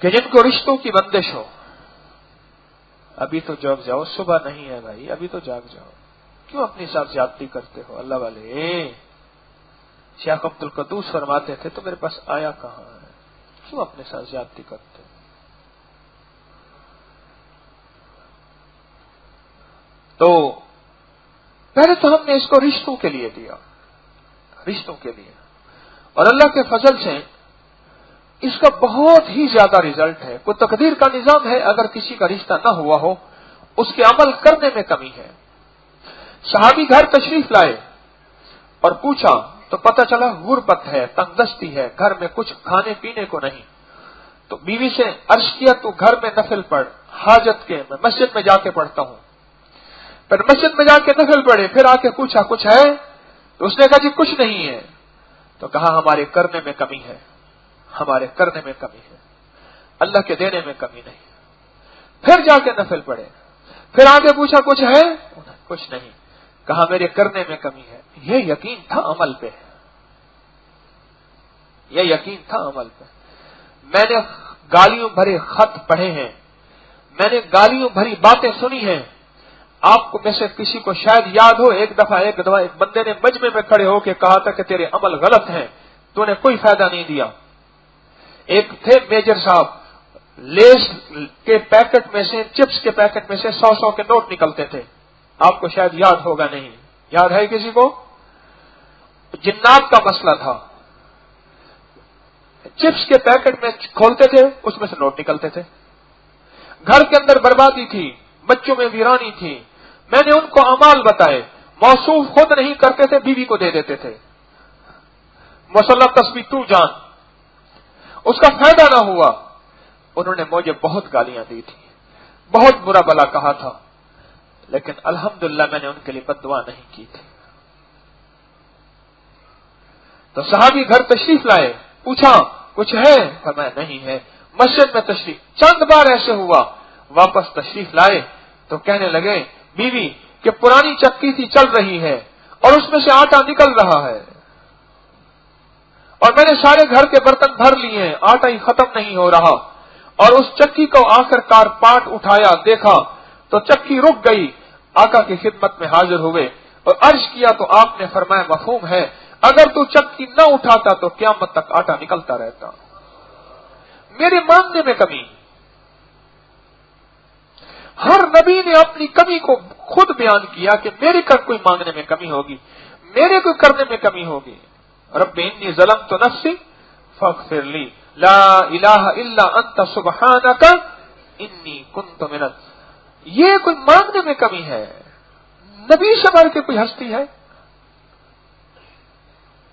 A: کہ جن کو رشتوں کی بندش ہو، ابھی تو جاگ جاؤ، صبح نہیں ہے بھائی، ابھی تو جاگ جاؤ، کیوں اپنی ساتھ زیادتی کرتے ہو؟ اللہ والے شیخ عبد القدوس فرماتے تھے تو میرے پاس آیا کہاں ہے، کیوں اپنے ساتھ زیادتی کرتے ہو؟ تو پہلے تو ہم نے اس کو رشتوں کے لیے دیا، رشتوں کے لیے، اور اللہ کے فضل سے اس کا بہت ہی زیادہ رزلٹ ہے۔ کوئی تقدیر کا نظام ہے، اگر کسی کا رشتہ نہ ہوا ہو اس کے عمل کرنے میں کمی ہے۔ صحابی گھر تشریف لائے اور پوچھا تو پتہ چلا غربت ہے، تنگ دستی ہے، گھر میں کچھ کھانے پینے کو نہیں، تو بیوی سے عرض کیا تو گھر میں نفل پڑھ، حاجت کے میں مسجد میں جا کے پڑھتا ہوں، پھر مسجد میں جا کے نفل پڑھے، پھر آ کے پوچھا کچھ ہے، تو اس نے کہا جی کچھ نہیں ہے، تو کہا ہمارے کرنے میں کمی ہے، ہمارے کرنے میں کمی ہے، اللہ کے دینے میں کمی نہیں۔ پھر جا کے نفل پڑھے، پھر آگے پوچھا کچھ ہے، کچھ نہیں، کہا میرے کرنے میں کمی ہے۔ یہ یقین تھا عمل پہ، یہ یقین تھا عمل پہ۔ میں نے گالیوں بھرے خط پڑھے ہیں، میں نے گالیوں بھری باتیں سنی ہیں، آپ کو میں سے کسی کو شاید یاد ہو، ایک دفعہ ایک بندے نے مجمع میں کھڑے ہو کے کہا تھا کہ تیرے عمل غلط ہیں، تو نے کوئی فائدہ نہیں دیا۔ ایک تھے میجر صاحب، لیس کے پیکٹ میں سے، چپس کے پیکٹ میں سے 100 کے نوٹ نکلتے تھے، آپ کو شاید یاد ہوگا نہیں، یاد ہے کسی کو؟ جنات کا مسئلہ تھا، چپس کے پیکٹ میں کھولتے تھے، اس میں سے نوٹ نکلتے تھے، گھر کے اندر بربادی تھی، بچوں میں ویرانی تھی، میں نے ان کو اعمال بتائے، موصوف خود نہیں کرتے تھے، بیوی کو دے دیتے تھے، مسلح تسبیح تو جان، اس کا فائدہ نہ ہوا، انہوں نے مجھے بہت گالیاں دی تھی، بہت برا بلا کہا تھا، لیکن الحمدللہ میں نے ان کے لیے بد دعا نہیں کی تھی۔ تو صحابی گھر تشریف لائے، پوچھا کچھ ہے؟ فرمایا نہیں ہے۔ مسجد میں تشریف، چند بار ایسے ہوا، واپس تشریف لائے تو کہنے لگے بیوی کہ پرانی چکی تھی چل رہی ہے اور اس میں سے آٹا نکل رہا ہے، اور میں نے سارے گھر کے برتن بھر لیے ہیں، آٹا ہی ختم نہیں ہو رہا، اور اس چکی کو آخر کار پاٹ اٹھایا، دیکھا تو چکی رک گئی، آقا کی خدمت میں حاضر ہوئے اور عرض کیا تو آپ نے فرمایا مفہوم ہے، اگر تو چکی نہ اٹھاتا تو قیامت تک آٹا نکلتا رہتا۔ میرے مانگنے میں کمی، ہر نبی نے اپنی کمی کو خود بیان کیا کہ میرے کوئی مانگنے میں کمی ہوگی، میرے کوئی کرنے میں کمی ہوگی۔ رب انی ظلمت نفسی فاغفر لی لا الہ الا انت سبحانک انی کنت من یہ کوئی مانگنے میں کمی ہے؟ نبی سے بڑھ کے کوئی ہستی ہے؟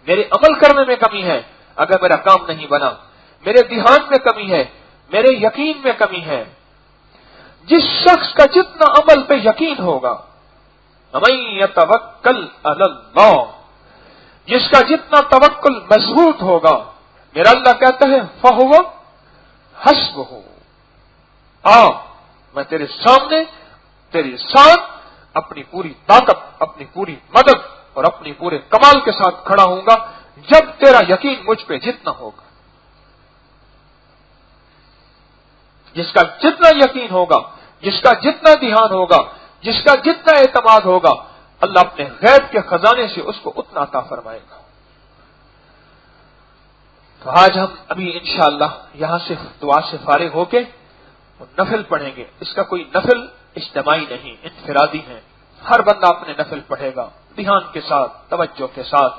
A: میرے عمل کرنے میں کمی ہے اگر میرا کام نہیں بنا، میرے دھیان میں کمی ہے، میرے یقین میں کمی ہے۔ جس شخص کا جتنا عمل پہ یقین ہوگا، وَمَن يَتَوَكَّلْ عَلَى اللَّهِ، جس کا جتنا توکل مضبوط ہوگا، میرا اللہ کہتا ہے فَهُوَ حَسْبُهُ، میں تیرے سامنے تیری ساتھ اپنی پوری طاقت، اپنی پوری مدد اور اپنی پورے کمال کے ساتھ کھڑا ہوں گا جب تیرا یقین مجھ پہ جتنا ہوگا۔ جس کا جتنا یقین ہوگا، جس کا جتنا دھیان ہوگا، جس کا جتنا اعتماد ہوگا، اللہ اپنے غیب کے خزانے سے اس کو اتنا عطا فرمائے گا۔ تو آج ہم ابھی انشاءاللہ یہاں سے دعا سے فارغ ہو کے نفل پڑھیں گے۔ اس کا کوئی نفل اجتماعی نہیں، انفرادی ہے، ہر بندہ اپنے نفل پڑھے گا دھیان کے ساتھ، توجہ کے ساتھ،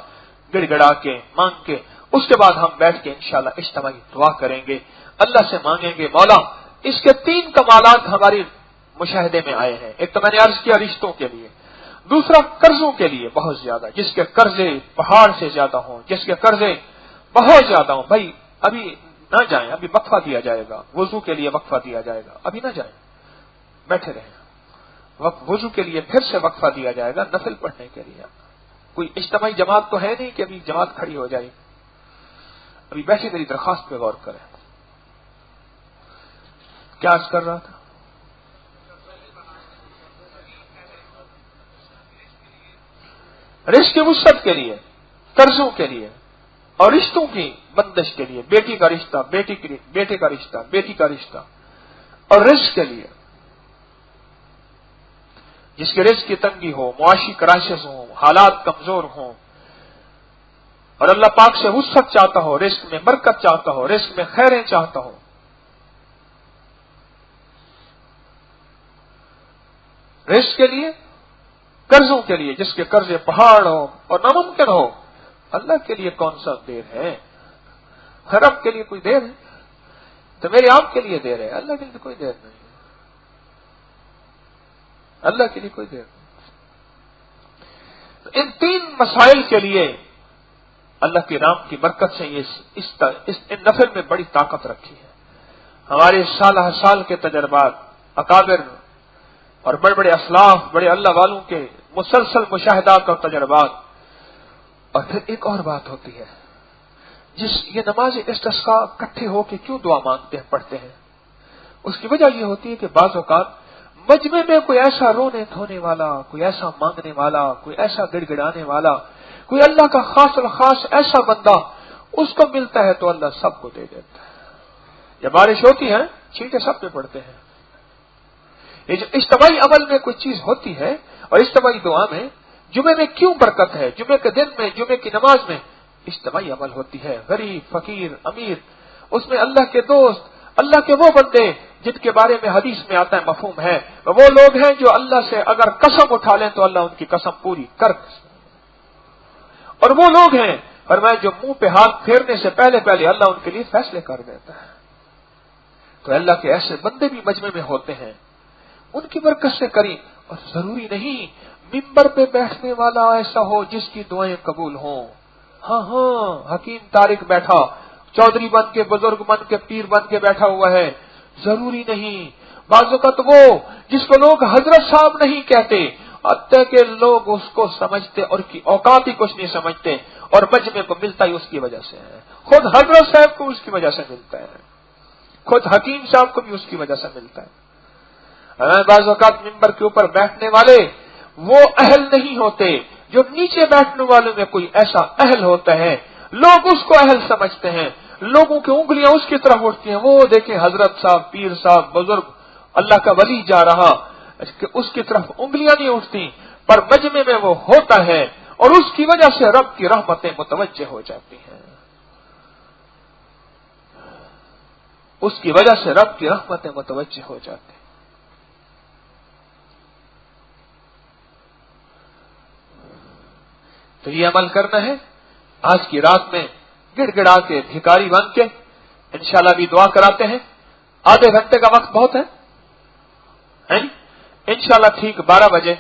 A: گڑ گڑا کے مانگ کے، اس کے بعد ہم بیٹھ کے انشاءاللہ اجتماعی دعا کریں گے، اللہ سے مانگیں گے مولا اس کے 3 کمالات ہماری مشاہدے میں آئے ہیں۔ ایک تو میں نے عرض کیا رشتوں کے لیے، دوسرا قرضوں کے لیے بہت زیادہ، جس کے قرضے پہاڑ سے زیادہ ہوں، جس کے قرضے بہت زیادہ ہوں، بھائی ابھی نہ جائیں، ابھی وقفہ دیا جائے گا، وضو کے لیے وقفہ دیا جائے گا، ابھی نہ جائیں، بیٹھے رہیں، وضو کے لیے پھر سے وقفہ دیا جائے گا نفل پڑھنے کے لیے۔ کوئی اجتماعی جماعت تو ہے نہیں کہ ابھی جماعت کھڑی ہو جائے، ابھی بیٹھے میری درخواست پہ غور کریں۔ کیا عرض کر رہا تھا؟ رزق کی وسعت کے لیے، قرضوں کے لیے اور رشتوں کی بندش کے لیے، بیٹی کا رشتہ، بیٹے کا رشتہ، بیٹی کا رشتہ، اور رزق کے لیے جس کے رزق کی تنگی ہو، معاشی کرائسس ہوں، حالات کمزور ہوں، اور اللہ پاک سے وسعت چاہتا ہو، رزق میں برکت چاہتا ہو، رزق میں خیریں چاہتا ہو، رزق کے لیے، قرضوں کے لیے جس کے قرضے پہاڑ ہو اور ناممکن ہو، اللہ کے لیے کون سا دیر ہے؟ رب کے لیے کوئی دیر ہے تو میرے آپ کے لیے دیر ہے، اللہ کے لیے کوئی دیر نہیں، اللہ کے لیے کوئی دیر نہیں۔ ان 3 مسائل کے لیے اللہ کے نام کی برکت سے ان نفل میں بڑی طاقت رکھی ہے۔ ہمارے سالہ سال کے تجربات، اکابر اور بڑے بڑے اسلاف، بڑے اللہ والوں کے مسلسل مشاہدات اور تجربات۔ اور پھر ایک اور بات ہوتی ہے، یہ نماز استسقاء اکٹھے ہو کے کیوں دعا مانگتے ہیں، پڑھتے ہیں، اس کی وجہ یہ ہوتی ہے کہ بعض اوقات مجمع میں کوئی ایسا رونے دھونے والا، کوئی ایسا مانگنے والا، کوئی ایسا گڑ گڑانے والا، کوئی اللہ کا خاص الخاص ایسا بندہ اس کو ملتا ہے تو اللہ سب کو دے دیتا ہے۔ جب بارش ہوتی ہے چھینٹے سب پہ پڑتے ہیں۔ یہ جو اجتماعی عمل میں کوئی چیز ہوتی ہے اور اجتماعی دعا میں، جمعے میں کیوں برکت ہے؟ جمعے کے دن میں، جمعے کی نماز میں اجتماعی عمل ہوتی ہے، غریب، فقیر، امیر، اس میں اللہ کے دوست، اللہ کے وہ بندے جن کے بارے میں حدیث میں آتا ہے مفہوم ہے، وہ لوگ ہیں جو اللہ سے اگر قسم اٹھا لیں تو اللہ ان کی قسم پوری کر دے، اور وہ لوگ ہیں فرمایا جو منہ پہ ہاتھ پھیرنے سے پہلے پہلے اللہ ان کے لیے فیصلے کر دیتا ہے۔ تو اللہ کے ایسے بندے بھی مجمع میں ہوتے ہیں، ان کی برکت سے کریں، اور ضروری نہیں ممبر پہ بیٹھنے والا ایسا ہو جس کی دعائیں قبول ہوں۔ ہاں حکیم طارق بیٹھا، چودھری بن کے، بزرگ بن کے، پیر بن کے بیٹھا ہوا ہے، ضروری نہیں۔ بعض اوقات وہ جس کو لوگ حضرت صاحب نہیں کہتے، حتیٰ کہ لوگ اس کو سمجھتے اور کی اوقات ہی کچھ نہیں سمجھتے، اور مجمع کو ملتا ہی اس کی وجہ سے ہے، خود حضرت صاحب کو اس کی وجہ سے ملتا ہے، خود حکیم صاحب کو بھی اس کی وجہ سے ملتا ہے۔ بعض اوقات ممبر کے اوپر بیٹھنے والے وہ اہل نہیں ہوتے، جو نیچے بیٹھنے والوں میں کوئی ایسا اہل ہوتا ہے، لوگ اس کو اہل سمجھتے ہیں، لوگوں کی انگلیاں اس کی طرف اٹھتی ہیں، وہ دیکھیں حضرت صاحب، پیر صاحب، بزرگ، اللہ کا ولی جا رہا، اس کی طرف انگلیاں نہیں اٹھتی، پر مجمع میں وہ ہوتا ہے، اور اس کی وجہ سے رب کی رحمتیں متوجہ ہو جاتی ہیں، اس کی وجہ سے رب کی رحمتیں متوجہ ہو جاتی ہیں۔ تو یہ عمل کرنا ہے، آج کی رات میں گڑ گڑا کے بھکاری بن کے انشاءاللہ بھی دعا کراتے ہیں، آدھے گھنٹے کا وقت بہت ہے، انشاءاللہ ٹھیک 12 بجے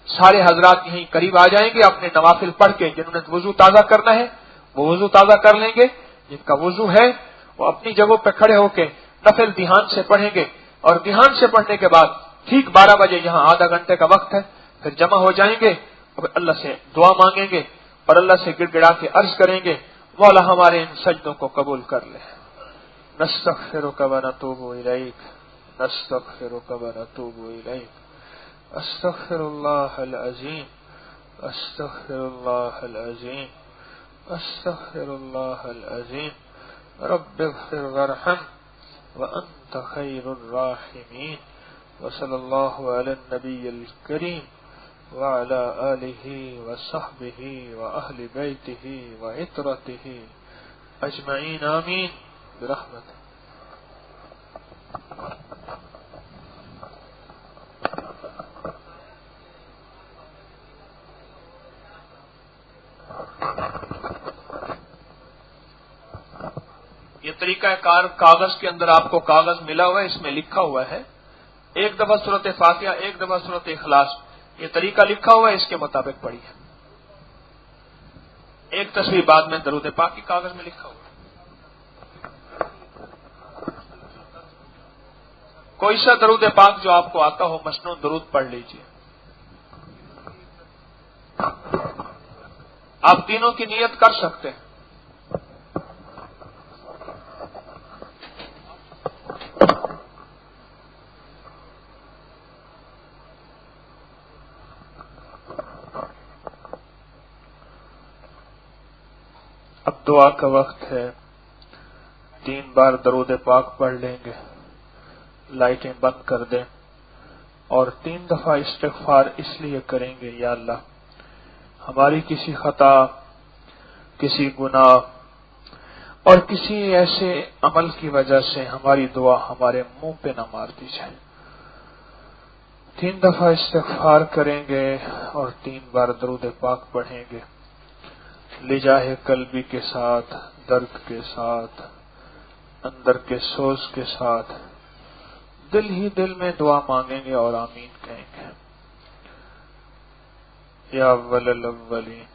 A: سارے حضرات یہیں قریب آ جائیں گے، اپنے نوافل پڑھ کے، جنہوں نے وضو تازہ کرنا ہے وہ وضو تازہ کر لیں گے، جن کا وضو ہے وہ اپنی جگہوں پہ کھڑے ہو کے نفل دھیان سے پڑھیں گے، اور دھیان سے پڑھنے کے بعد ٹھیک 12 بجے یہاں آدھا گھنٹے کا وقت ہے، پھر جمع ہو جائیں گے اور اللہ سے دعا مانگیں گے، اور اللہ سے گڑ گڑا کے عرض کریں گے مولا ہمارے ان سجدوں کو قبول کر لے۔ نستغفرک ونتوب الیک، نستغفرک ونتوب الیک، استغفر اللہ العظیم، استغفر اللہ العظیم، استغفر اللہ العظیم، رب اغفر وارحم وانت خیر الراحمین، وصلی اللہ علی النبی الکریم وعلى آلہ وصحبہ وأہل بیتہ وعطرتہ اجمعین آمین برحمتہ۔ یہ طریقہ کار کاغذ کے اندر آپ کو کاغذ ملا ہوا ہے، اس میں لکھا ہوا ہے ایک دفعہ سورۃ فاتحہ، ایک دفعہ سورۃ اخلاص، یہ طریقہ لکھا ہوا ہے، اس کے مطابق پڑھیے۔ ایک تصویر بعد میں درود پاک کی کاغذ میں لکھا ہوا ہے، کوئی سا درود پاک جو آپ کو آتا ہو، مسنون درود پڑھ لیجئے۔ آپ تینوں کی نیت کر سکتے ہیں۔ اب دعا کا وقت ہے، 3 بار درود پاک پڑھ لیں گے، لائٹیں بند کر دیں، اور 3 دفعہ استغفار اس لیے کریں گے، یا اللہ ہماری کسی خطا، کسی گناہ اور کسی ایسے عمل کی وجہ سے ہماری دعا ہمارے منہ پہ نہ مار دی جائے۔ 3 دفعہ استغفار کریں گے اور 3 بار درود پاک پڑھیں گے، لجاہ قلبی کے ساتھ، درد کے ساتھ، اندر کے سوز کے ساتھ، دل ہی دل میں دعا مانگیں گے اور آمین کہیں گے۔ یا اول الاولین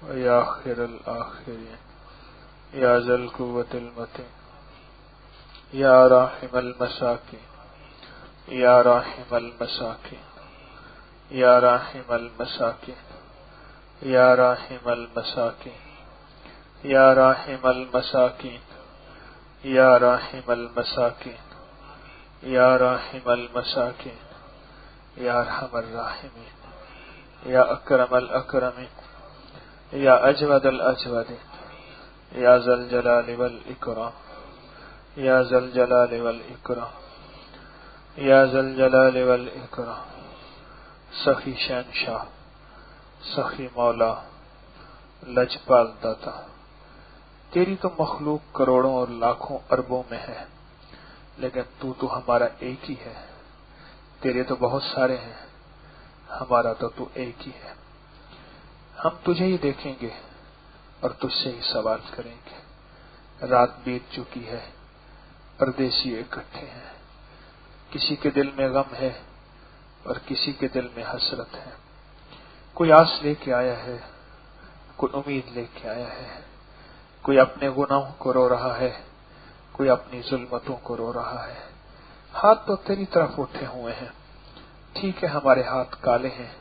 A: و یا آخر الآخرین، یا ذا القوة المتین، یا راحم المساکین، یا راحم المساکین، یا راحم المساکین، یا راحم المساکین، یا راحم المساکین، یا راحم المساکین، یا راحم المساکین، یا ارحم الراحمین، یا اکرم الاکرمین، یا اجود الاجودین، یا ذا الجلال والاکرام، یا ذا الجلال والاکرام، یا ذا الجلال والاکرام، سخی شہنشاہ، سخی مولا، لجپال داتا، تیری تو مخلوق کروڑوں اور لاکھوں اربوں میں ہے، لیکن تو ہمارا ایک ہی ہے. تیرے تو بہت سارے ہیں، ہمارا تو ایک ہی ہے. ہم تجھے ہی دیکھیں گے اور تجھ سے ہی سوال کریں گے. رات بیت چکی ہے، پردیسی اکٹھے ہیں، کسی کے دل میں غم ہے اور کسی کے دل میں حسرت ہے. کوئی آس لے کے آیا ہے، کوئی امید لے کے آیا ہے. کوئی اپنے گناہوں کو رو رہا ہے، کوئی اپنی ظلمتوں کو رو رہا ہے. ہاتھ تو تیری طرف اٹھے ہوئے ہیں. ٹھیک ہے، ہمارے ہاتھ کالے ہیں،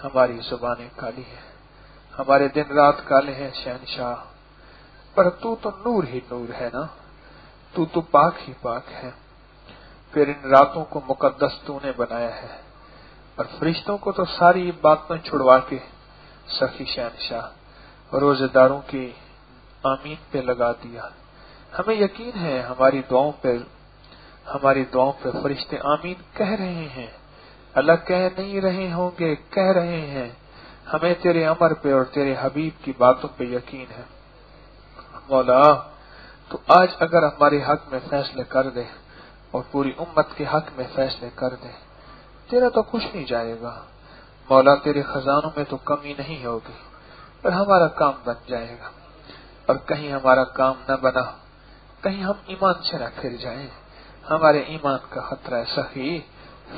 A: ہماری زبانیں کالی ہیں، ہمارے دن رات کالے ہیں شہنشاہ، پر تو نور ہی نور ہے نا. تو پاک ہی پاک ہے. پھر ان راتوں کو مقدس تو نے بنایا ہے، اور فرشتوں کو تو ساری باتیں چھڑوا کے سخی شہنشاہ روزے داروں کی آمین پہ لگا دیا. ہمیں یقین ہے ہماری دعاؤں پہ فرشتے آمین کہہ رہے ہیں. اللہ کہہ نہیں رہے ہوں گے، کہہ رہے ہیں. ہمیں تیرے امر پہ اور تیرے حبیب کی باتوں پہ یقین ہے. مولا تو آج اگر ہمارے حق میں فیصلے کر دے اور پوری امت کے حق میں فیصلے کر دے، تیرا تو کچھ نہیں جائے گا. مولا تیرے خزانوں میں تو کمی نہیں ہوگی، پر ہمارا کام بن جائے گا. اور کہیں ہمارا کام نہ بنا، کہیں ہم ایمان سے نہ پھر جائیں. ہمارے ایمان کا خطرہ ہے سخی.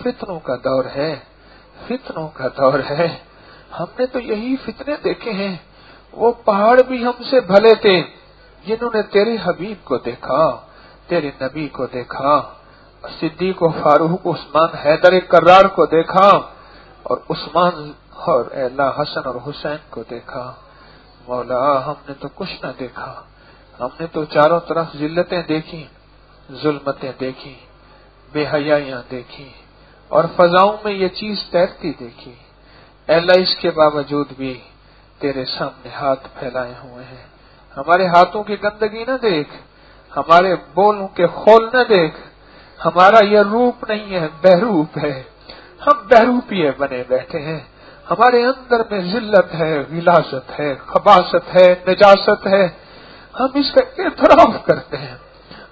A: فتنوں کا دور ہے، فتنوں کا دور ہے. ہم نے تو یہی فتنے دیکھے ہیں. وہ پہاڑ بھی ہم سے بھلے تھے جنہوں نے تیرے حبیب کو دیکھا، تیرے نبی کو دیکھا، صدیق و فاروق عثمان حیدر کرار کو دیکھا، اور عثمان اور اللہ حسن اور حسین کو دیکھا. مولا ہم نے تو کچھ نہ دیکھا. ہم نے تو چاروں طرف ذلتیں دیکھی، ظلمتیں دیکھی، بے حیائیاں دیکھی، اور فضاؤں میں یہ چیز تیرتی دیکھی. اے اللہ اس کے باوجود بھی تیرے سامنے ہاتھ پھیلائے ہوئے ہیں. ہمارے ہاتھوں کی گندگی نہ دیکھ، ہمارے بولوں کے خول نہ دیکھ. ہمارا یہ روپ نہیں ہے، بہروپ ہے. ہم بہروپیے بنے بیٹھے ہیں. ہمارے اندر میں ذلت ہے، غلاظت ہے، خباثت ہے، نجاست ہے. ہم اس کا اعتراف کرتے ہیں.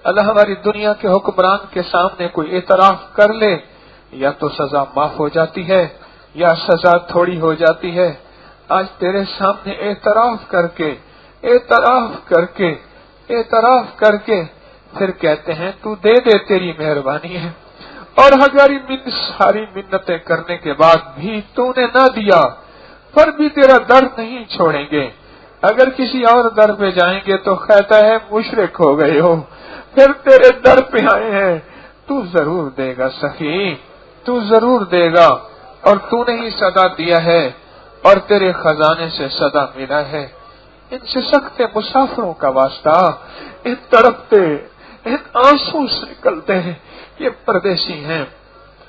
A: اللہ ہماری دنیا کے حکمران کے سامنے کوئی اعتراف کر لے، یا تو سزا معاف ہو جاتی ہے یا سزا تھوڑی ہو جاتی ہے. آج تیرے سامنے اعتراف کر کے پھر کہتے ہیں تو دے دے، تیری مہربانی ہے. اور ہماری ساری منتیں کرنے کے بعد بھی تو نے نہ دیا، پر بھی تیرا در نہیں چھوڑیں گے. اگر کسی اور در پہ جائیں گے تو کہتا ہے مشرک ہو گئے ہو. پھر تیرے در پہ آئے ہیں، تو ضرور دے گا سخی، تو ضرور دے گا. اور تو نے ہی صدا دیا ہے اور تیرے خزانے سے صدا ملا ہے. ان سے سخت مسافروں کا واسطہ، ان تڑپتے، ان آنسو سے نکلتے ہیں. یہ پردیسی ہیں،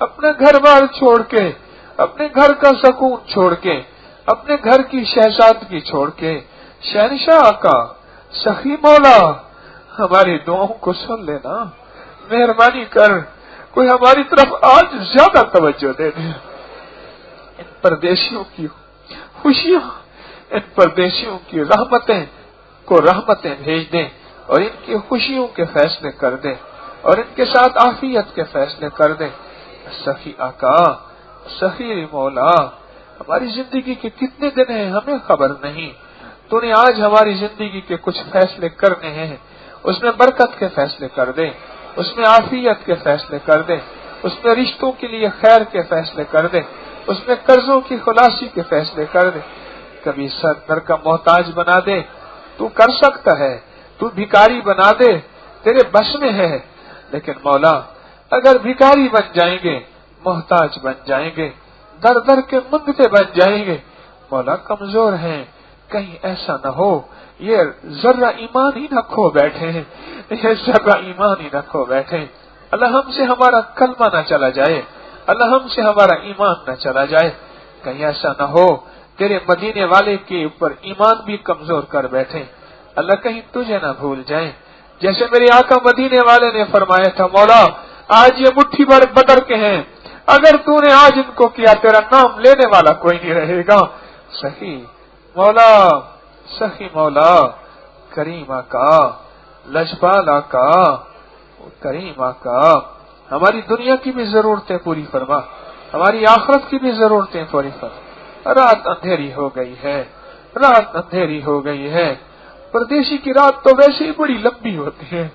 A: اپنے گھر بار چھوڑ کے، اپنے گھر کا سکون چھوڑ کے، اپنے گھر کی شہزادگی چھوڑ کے. شہنشاہ کا سخی مولا ہماری دعاؤں کو سن لینا، مہربانی کر، کوئی ہماری طرف آج زیادہ توجہ دے دے. ان پردیسیوں کی خوشیاں، ان پردیسیوں کی رحمتیں بھیج دیں، اور ان کی خوشیوں کے فیصلے کر دیں، اور ان کے ساتھ عافیت کے فیصلے کر دیں. سخی آقا، سخی مولا، ہماری زندگی کے کتنے دن ہیں ہمیں خبر نہیں. تو نے آج ہماری زندگی کے کچھ فیصلے کرنے ہیں، اس میں برکت کے فیصلے کر دے، اس میں عافیت کے فیصلے کر دے، اس میں رشتوں کے لیے خیر کے فیصلے کر دے، اس میں قرضوں کی خلاصی کے فیصلے کر دے. کبھی سر کا محتاج بنا دے، تو کر سکتا ہے. تو بھکاری بنا دے، تیرے بس میں ہے. لیکن مولا اگر بھکاری بن جائیں گے، محتاج بن جائیں گے، در در کے منگتے بن جائیں گے، مولا کمزور ہیں، کہیں ایسا نہ ہو یہ ذرہ ایمان ہی نہ کھو بیٹھے ہیں، یہ ذرہ ایمان ہی نہ کھو بیٹھے. اللہ ہم سے ہمارا کلمہ نہ چلا جائے، اللہ ہم سے ہمارا ایمان نہ چلا جائے. کہیں ایسا نہ ہو تیرے مدینے والے کے اوپر ایمان بھی کمزور کر بیٹھے. اللہ کہیں تجھے نہ بھول جائیں، جیسے میرے آقا مدینے والے نے فرمایا تھا، مولا آج یہ مٹھی بھر بدر کے ہیں، اگر تو نے آج ان کو کیا تیرا نام لینے والا کوئی نہیں رہے گا. سخی مولا کریم آقا، لجپال آقا، کریم آقا ہماری دنیا کی بھی ضرورتیں پوری فرما، ہماری آخرت کی بھی ضرورتیں پوری فرما۔ رات اندھیری ہو گئی ہے، رات اندھیری ہو گئی ہے۔ پردیسی کی رات تو ویسے ہی بڑی لمبی ہوتی ہے،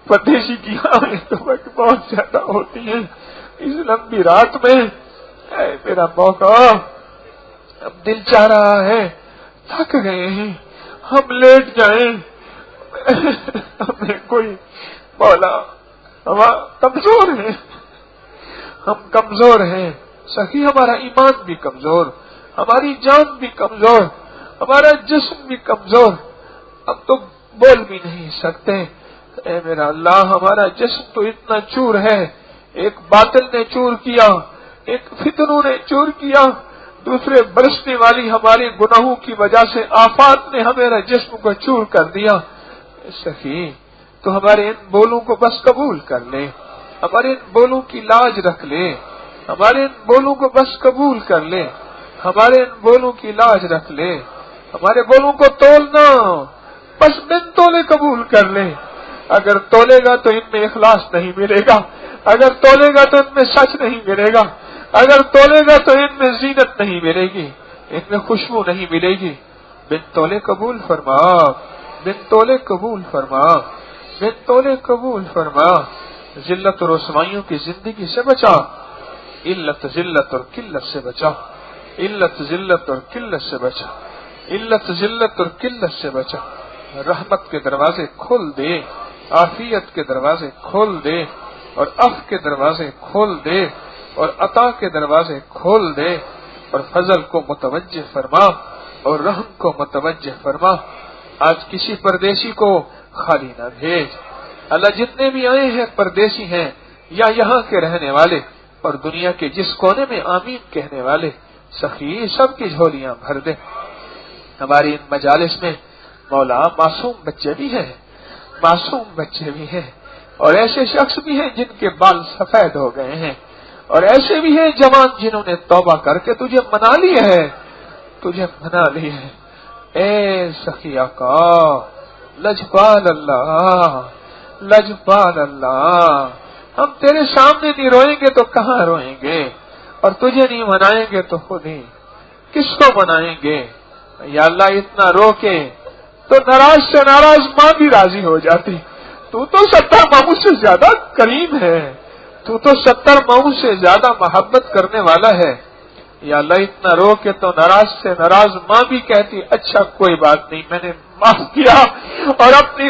A: پردیسی کی آنکھیں تو بہت زیادہ ہوتی ہیں، اس لمبی رات میں اے میرا موقع، اب دل چاہ رہا ہے تھک گئے ہیں ہم لیٹ جائیں، ہمیں کوئی مولا، ہم کمزور ہیں، ہم کمزور ہیں سخی، ہمارا ایمان بھی کمزور، ہماری جان بھی کمزور، ہمارا جسم بھی کمزور، اب تو بول بھی نہیں سکتے۔ اے میرا اللہ ہمارا جسم تو اتنا چور ہے، ایک باطل نے چور کیا، ایک فتنوں نے چور کیا، دوسرے برسنے والی ہمارے گناہوں کی وجہ سے آفات نے ہمارا جسم کو چور کر دیا۔ سخی تو ہمارے ان بولوں کو بس قبول کر لے، ہمارے ان بولوں کی لاج رکھ لے، ہمارے ان بولوں کو بس قبول کر لے، ہمارے ان بولوں کی لاج رکھ لے، ہمارے بولوں کو تولنا بس بن تولے قبول کر لے۔ اگر تولے گا تو ان میں اخلاص نہیں ملے گا، اگر تولے گا تو ان میں سچ نہیں ملے گا، اگر تولے گا تو ان میں زینت نہیں ملے گی، ان میں خوشبو نہیں ملے گی۔ بن تولے قبول فرما، بن تولے قبول فرما، بن تولے قبول فرما۔ ذلت اور رسوائیوں کی زندگی سے بچا، علت ذلت اور قلت سے بچا، علت ذلت اور قلت سے بچا، علت ذلت اور قلت سے بچا۔ رحمت کے دروازے کھول دے، عافیت کے دروازے کھول دے، اور عفو کے دروازے کھول دے، اور عطا کے دروازے کھول دے، اور فضل کو متوجہ فرما اور رحم کو متوجہ فرما۔ آج کسی پردیسی کو خالی نہ بھیج اللہ، جتنے بھی آئے ہیں پردیسی ہیں یا یہاں کے رہنے والے اور دنیا کے جس کونے میں آمین کہنے والے، سخی سب کی جھولیاں بھر دے۔ ہماری ان مجالس میں مولا معصوم بچے بھی ہیں، معصوم بچے بھی ہیں، اور ایسے شخص بھی ہیں جن کے بال سفید ہو گئے ہیں، اور ایسے بھی ہیں جوان جنہوں نے توبہ کر کے تجھے منا لی ہے، تجھے منا لی ہے۔ اے سخی آقا لجپال اللہ، لجپال اللہ، ہم تیرے سامنے نہیں روئیں گے تو کہاں روئیں گے، اور تجھے نہیں منائیں گے تو خود ہی کس کو منائیں گے۔ یا اللہ اتنا رو کے تو ناراض سے ناراض ماں بھی راضی ہو جاتی، تو 70 ماموں سے زیادہ کریم ہے، تو 70 ماموں سے زیادہ محبت کرنے والا ہے۔ یا اللہ اتنا رو کے تو ناراض سے ناراض ماں بھی کہتی اچھا کوئی بات نہیں، میں نے معاف کیا، اور اپنی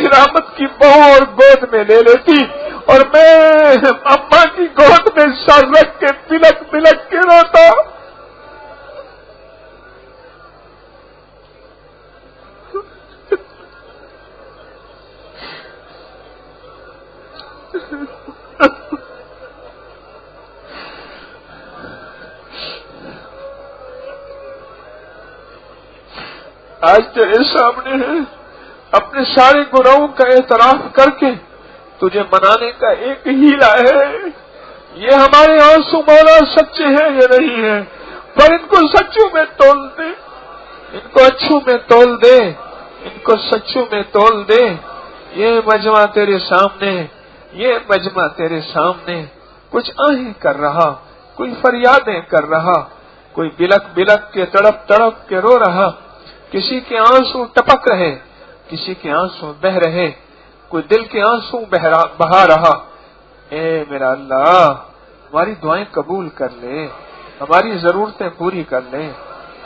A: رحمت کی بہو اور گود میں لے لیتی، اور میں اماں کی گود میں سر رکھ کے بلک بلک کے روتا۔ آج تیرے سامنے ہے، اپنے سارے گناہوں کا اعتراف کر کے تجھے منانے کا ایک ہیلا ہے۔ یہ ہمارے آنسو مولا سچے ہیں یا نہیں ہیں، پر ان کو سچوں میں تول دے، ان کو اچھوں میں تول دے، ان کو سچوں میں تول دے۔ یہ مجمع تیرے سامنے، یہ مجمع تیرے سامنے کچھ آہیں کر رہا، کوئی فریادیں کر رہا، کوئی بلک بلک کے تڑپ تڑپ کے رو رہا، کسی کے آنسو ٹپک رہے، کسی کے آنسو بہ رہے، کوئی دل کے آنسو بہا رہا۔ اے میرا اللہ ہماری دعائیں قبول کر لے، ہماری ضرورتیں پوری کر لے،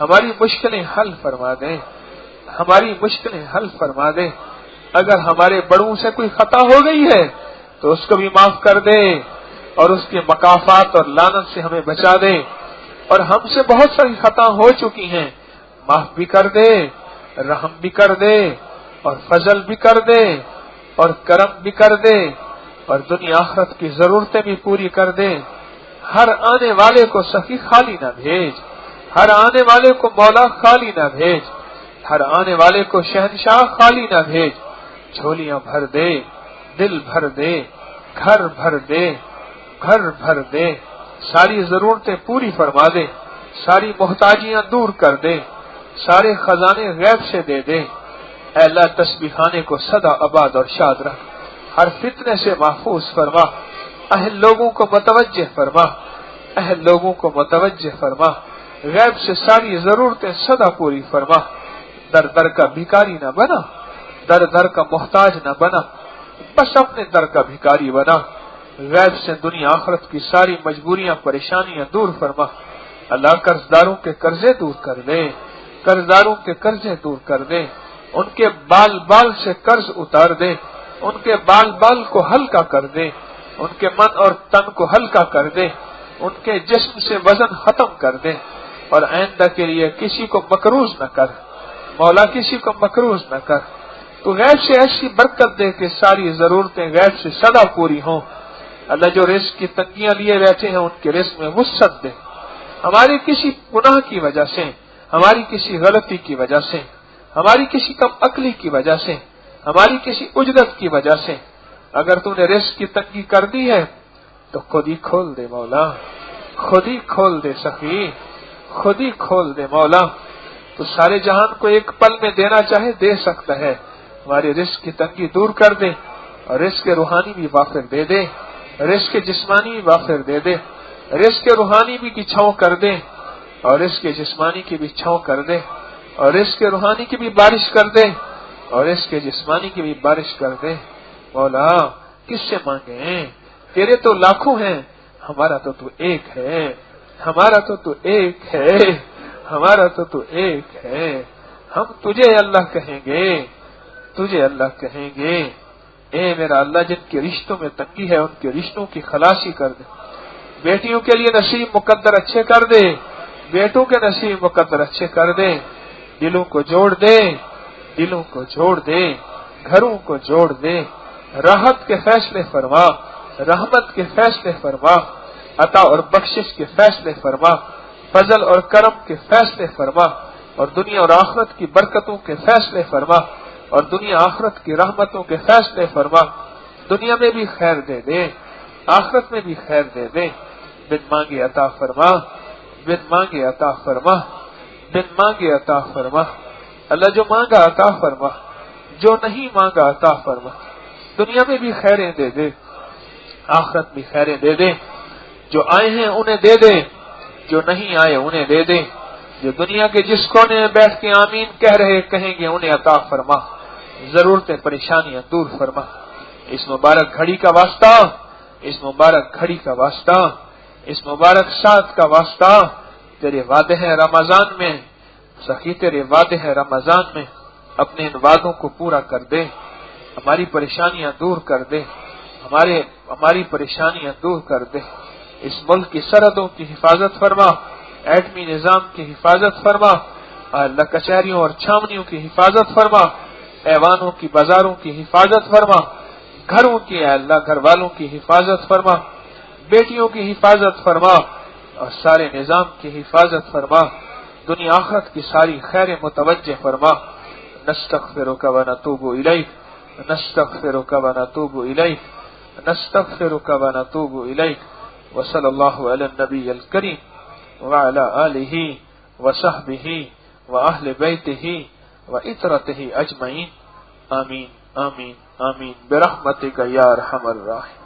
A: ہماری مشکلیں حل فرما دے، ہماری مشکلیں حل فرما دے۔ اگر ہمارے بڑوں سے کوئی خطا ہو گئی ہے تو اس کو بھی معاف کر دے، اور اس کے مکافات اور لعنت سے ہمیں بچا دے، اور ہم سے بہت ساری خطا ہو چکی ہیں، معاف بھی کر دے، رحم بھی کر دے، اور فضل بھی کر دے، اور کرم بھی کر دے، اور دنیا آخرت کی ضرورتیں بھی پوری کر دے۔ ہر آنے والے کو سخی خالی نہ بھیج، ہر آنے والے کو مولا خالی نہ بھیج، ہر آنے والے کو شہنشاہ خالی نہ بھیج۔ جھولیاں بھر دے، دل بھر دے، گھر بھر دے، گھر بھر دے، ساری ضرورتیں پوری فرما دے، ساری محتاجیاں دور کر دے، سارے خزانے غیب سے دے دے۔ اے اللہ تسبیح خانے کو سدا آباد اور شاد رکھ، ہر فتنے سے محفوظ فرما، اہل لوگوں کو متوجہ فرما، اہل لوگوں کو متوجہ فرما، غیب سے ساری ضرورتیں سدا پوری فرما، در در کا بھکاری نہ بنا، در در کا محتاج نہ بنا، بس اپنے در کا بھکاری بنا، غیب سے دنیا آخرت کی ساری مجبوریاں پریشانیاں دور فرما، اللہ قرضداروں کے قرضے دور کر دے، قرضداروں کے قرضے دور کر دے، ان کے بال بال سے قرض اتار دے، ان کے بال بال کو ہلکا کر دے، ان کے من اور تن کو ہلکا کر دے، ان کے جسم سے وزن ختم کر دے، اور آئندہ کے لیے کسی کو مقروض نہ کر، مولا کسی کو مقروض نہ کر، تو غیب سے ایسی برکت دے کہ ساری ضرورتیں غیب سے سدا پوری ہوں۔ اللہ جو رزق کی تنگیاں لیے بیٹھے ہیں ان کے رزق میں وسعت دے، ہماری کسی گناہ کی وجہ سے، ہماری کسی غلطی کی وجہ سے، ہماری کسی کم عقلی کی وجہ سے، ہماری کسی اجرت کی وجہ سے اگر تو نے رزق کی تنگی کر دی ہے تو خود ہی کھول دے مولا، خود ہی کھول دے سخی، خود ہی کھول دے مولا، تو سارے جہان کو ایک پل میں دینا چاہے دے سکتا ہے، ہماری رزق کی تنگی دور کر دے، اور رزق روحانی بھی وافر دے دے، رزق جسمانی بھی وافر دے دے، رزق روحانی بھی کی چھاؤں کر دے، اور رزق جسمانی کی بھی چھاؤں کر دے، اور رزق روحانی کی بھی بارش کر دے، اور رزق جسمانی کی بھی بارش کر دے۔ مولا کس سے مانگیں، تیرے تو لاکھوں ہیں، ہمارا تو تو ایک ہے، ہمارا تو تو ایک ہے، ہمارا تو تو ایک ہے، ہم تجھے اللہ کہیں گے، تجھے اللہ کہیں گے۔ اے میرا اللہ جن کے رشتوں میں تنگی ہے ان کے رشتوں کی خلاصی کر دے، بیٹیوں کے لیے نصیب مقدر اچھے کر دے، بیٹوں کے نصیب مقدر اچھے کر دے، دلوں کو جوڑ دے، دلوں کو جوڑ دے، گھروں کو جوڑ دے، راحت کے فیصلے فرما، رحمت کے فیصلے فرما، عطا اور بخشش کے فیصلے فرما، فضل اور کرم کے فیصلے فرما، اور دنیا اور آخرت کی برکتوں کے فیصلے فرما، اور دنیا آخرت کی رحمتوں کے فیصلے فرما، دنیا میں بھی خیر دے دے، آخرت میں بھی خیر دے دے، بن مانگے عطا فرما، بن مانگے عطا فرما، بن مانگے عطا فرما، اللہ جو مانگا عطا فرما، جو نہیں مانگا عطا فرما، دنیا میں بھی خیریں دے دے، آخرت بھی خیریں دے دے، جو آئے ہیں انہیں دے دے، جو نہیں آئے انہیں دے دے، جو دنیا کے جس کونے میں بیٹھ کے آمین کہہ رہے کہیں گے انہیں عطا فرما، ضرورتیں پریشانیاں دور فرما، اس مبارک گھڑی کا واسطہ، اس مبارک گھڑی کا واسطہ، اس مبارک ساتھ کا واسطہ، تیرے وعدے ہیں رمضان میں، سخی تیرے وعدے ہیں رمضان میں، اپنے ان وعدوں کو پورا کر دے، ہماری پریشانیاں دور کر دے، ہماری پریشانیاں دور کر دے، اس ملک کی سرحدوں کی حفاظت فرما، ایٹمی نظام کی حفاظت فرما، اللہ کچہریوں اور چھاونیوں کی حفاظت فرما، ایوانوں کی بازاروں کی حفاظت فرما، گھروں کی اللہ گھر والوں کی حفاظت فرما، بیٹیوں کی حفاظت فرما، اور سارے نظام کی حفاظت فرما، دنیا آخرت کی ساری خیر متوجہ فرما۔ نستغفرک و نتوب الیک، نستغفرک و نتوب الیک، نستغفرک و نتوب الیک، وصلی اللہ علی النبی الکریم وعلی آلہ وصحبہ واہل بیتہ وعترتہ اجمعین، آمین آمین آمین برحمتک یا ارحم الراحمین۔